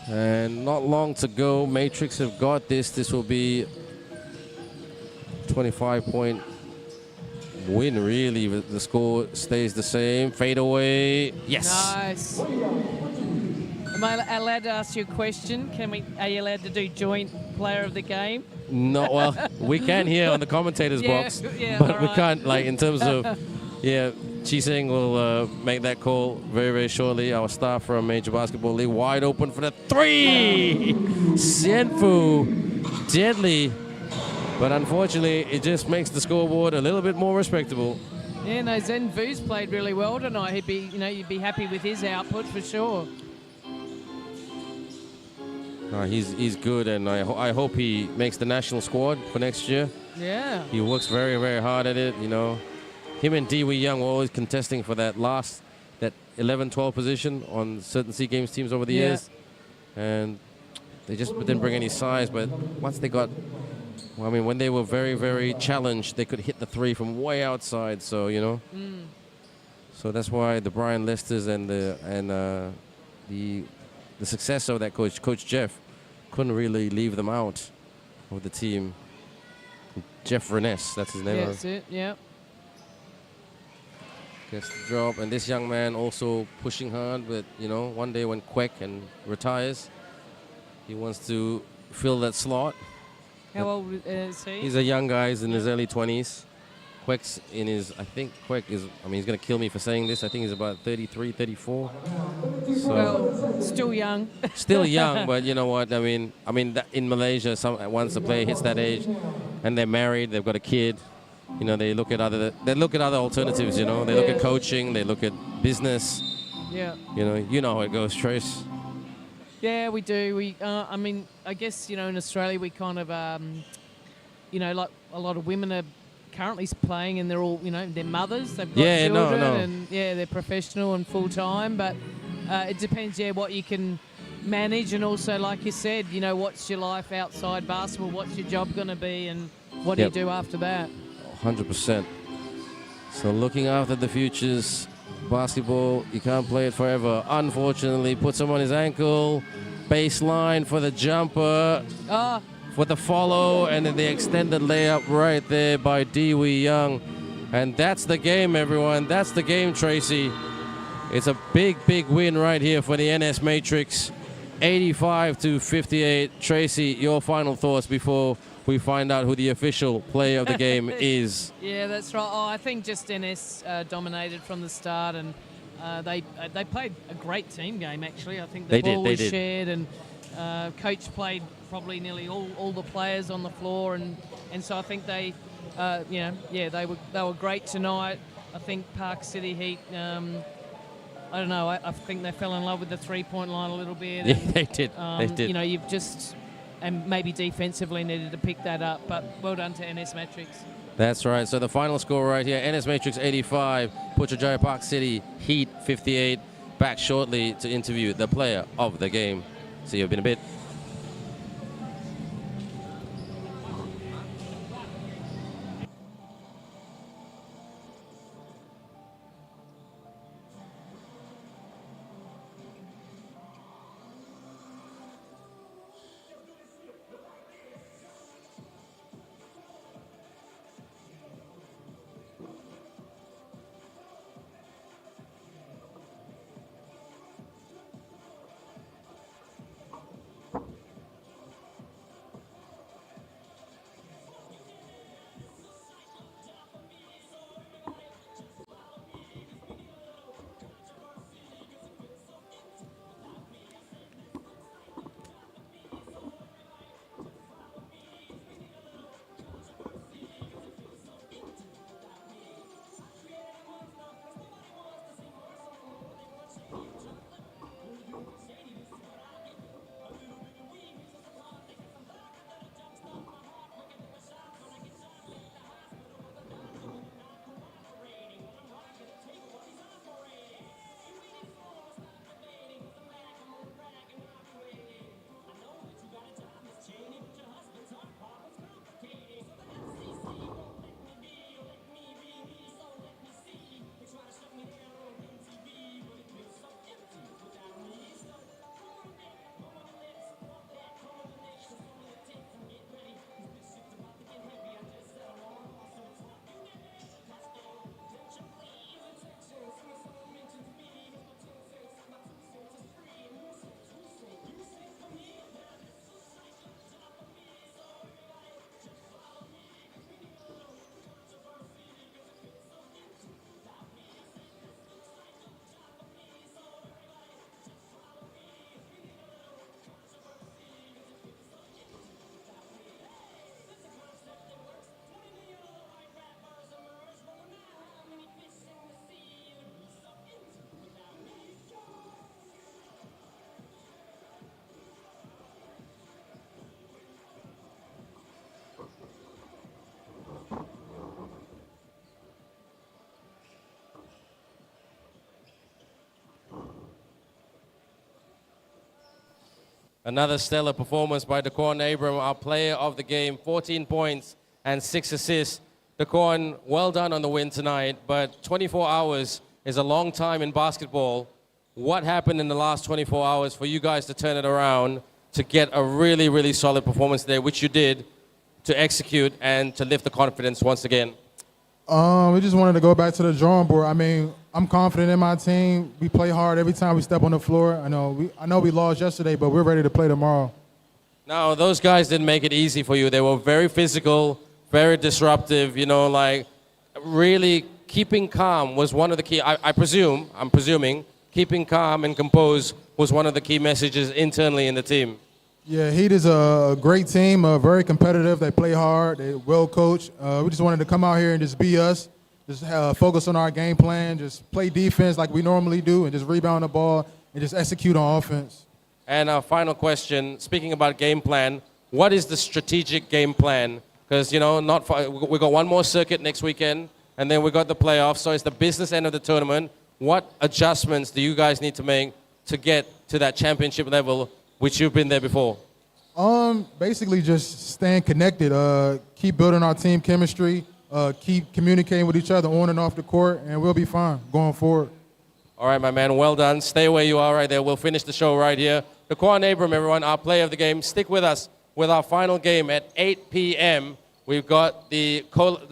And not long to go. Matrix have got this. This will be 25-point win, really. The score stays the same. Fade away. Yes. Nice. Am I allowed to ask you a question? Are you allowed to do joint player of the game? No, well, we can here on the commentators box, but we can't, like, in terms of, Chi Seng will make that call very, very shortly. Our star from Major Basketball League, wide open for the three. Xianfu, deadly. But unfortunately, it just makes the scoreboard a little bit more respectable. Yeah, no, Zen Vu's played really well tonight. You'd be happy with his output for sure. He's good, and I hope he makes the national squad for next year. Yeah. He works very, very hard at it, you know. Him and Dee Young were always contesting for that 11, 12 position on certain SEA Games teams over the years. And they just didn't bring any size, but once they got... Well, I mean, when they were very, very challenged, they could hit the three from way outside. So, you know, so that's why the Brian Lesters and the successor of that coach, Coach Jeff, couldn't really leave them out of the team. Jeff Reness, that's his name. Yeah, that's it. Yeah. Gets the drop, and this young man also pushing hard. But you know, one day when Quek and retires, he wants to fill that slot. How old is he? He's a young guy. He's in his early 20s. Quek's in his, I think Quek is, I mean, he's going to kill me for saying this. I think he's about 33, 34. So well, still young. Still young, but you know what? I mean, in Malaysia, once a player hits that age and they're married, they've got a kid, you know, they look at other alternatives, you know. They look at coaching, they look at business. Yeah. You know how it goes, Trace. Yeah, we do. I mean, I guess, you know, in Australia we kind of, you know, like a lot of women are currently playing and they're all, you know, they're mothers, they've got children and, they're professional and full-time, but it depends, what you can manage, and also, like you said, you know, what's your life outside basketball, what's your job going to be, and what do you do after that? 100%. So looking after the futures, basketball, you can't play it forever. Unfortunately, puts him on his ankle, baseline for the jumper. For the follow, and then the extended layup right there by Dee Young. And that's the game, everyone. That's the game, Tracy. It's a big, big win right here for the NS Matrix. 85-58. Tracy, your final thoughts before we find out who the official player of the game is. Yeah, that's right. I think just NS dominated from the start, and they played a great team game, actually. I think the ball was shared, and coach played probably nearly all the players on the floor, and so I think they, they were great tonight. I think Park City Heat, I don't know, I think they fell in love with the three-point line a little bit. Yeah, they did. They did. You know, you've just, and maybe defensively needed to pick that up, but well done to NS Matrix. That's right. So the final score right here, NS Matrix 85, Putrajaya Parkcity Heat 58. Back shortly to interview the player of the game. See you in a bit. Another stellar performance by Daquan Abram, our player of the game. 14 points and 6 assists. Daquan, well done on the win tonight, but 24 hours is a long time in basketball. What happened in the last 24 hours for you guys to turn it around to get a really, really solid performance today, which you did, to execute and to lift the confidence once again? We just wanted to go back to the drawing board. I mean, I'm confident in my team. We play hard every time we step on the floor. I know we lost yesterday, but we're ready to play tomorrow. Now, those guys didn't make it easy for you. They were very physical, very disruptive, you know, like really keeping calm was one of the key, I'm presuming, keeping calm and composed was one of the key messages internally in the team. Yeah, Heat is a great team, very competitive. They play hard, they're well coached. We just wanted to come out here and just be us, just focus on our game plan, just play defense like we normally do, and just rebound the ball and just execute on offense. And our final question, speaking about game plan, what is the strategic game plan? Because, you know, we got one more circuit next weekend, and then we got the playoffs, so it's the business end of the tournament. What adjustments do you guys need to make to get to that championship level, which you've been there before? Basically just staying connected, keep building our team chemistry, keep communicating with each other on and off the court, and we'll be fine going forward. All right, my man, well done. Stay where you are right there. We'll finish the show right here. Daquan Abram, everyone, our player of the game. Stick with us with our final game at 8 p.m. We've got the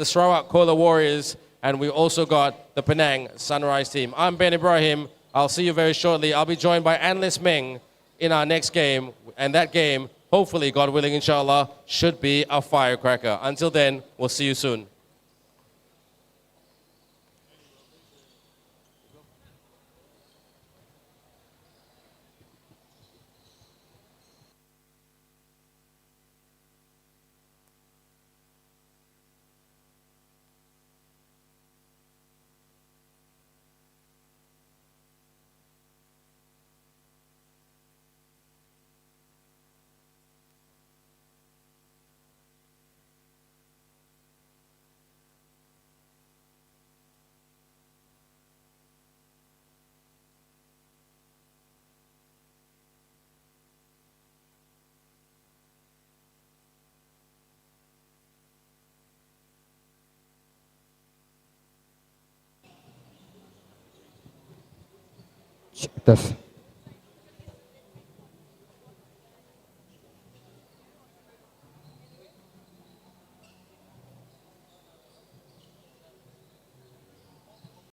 Sarawak Kola Warriors, and we also got the Penang Sunrise team. I'm Ben Ibrahim. I'll see you very shortly. I'll be joined by Analyst Meng in our next game, and that game, hopefully, God willing, inshallah, should be a firecracker. Until then, we'll see you soon. Tes.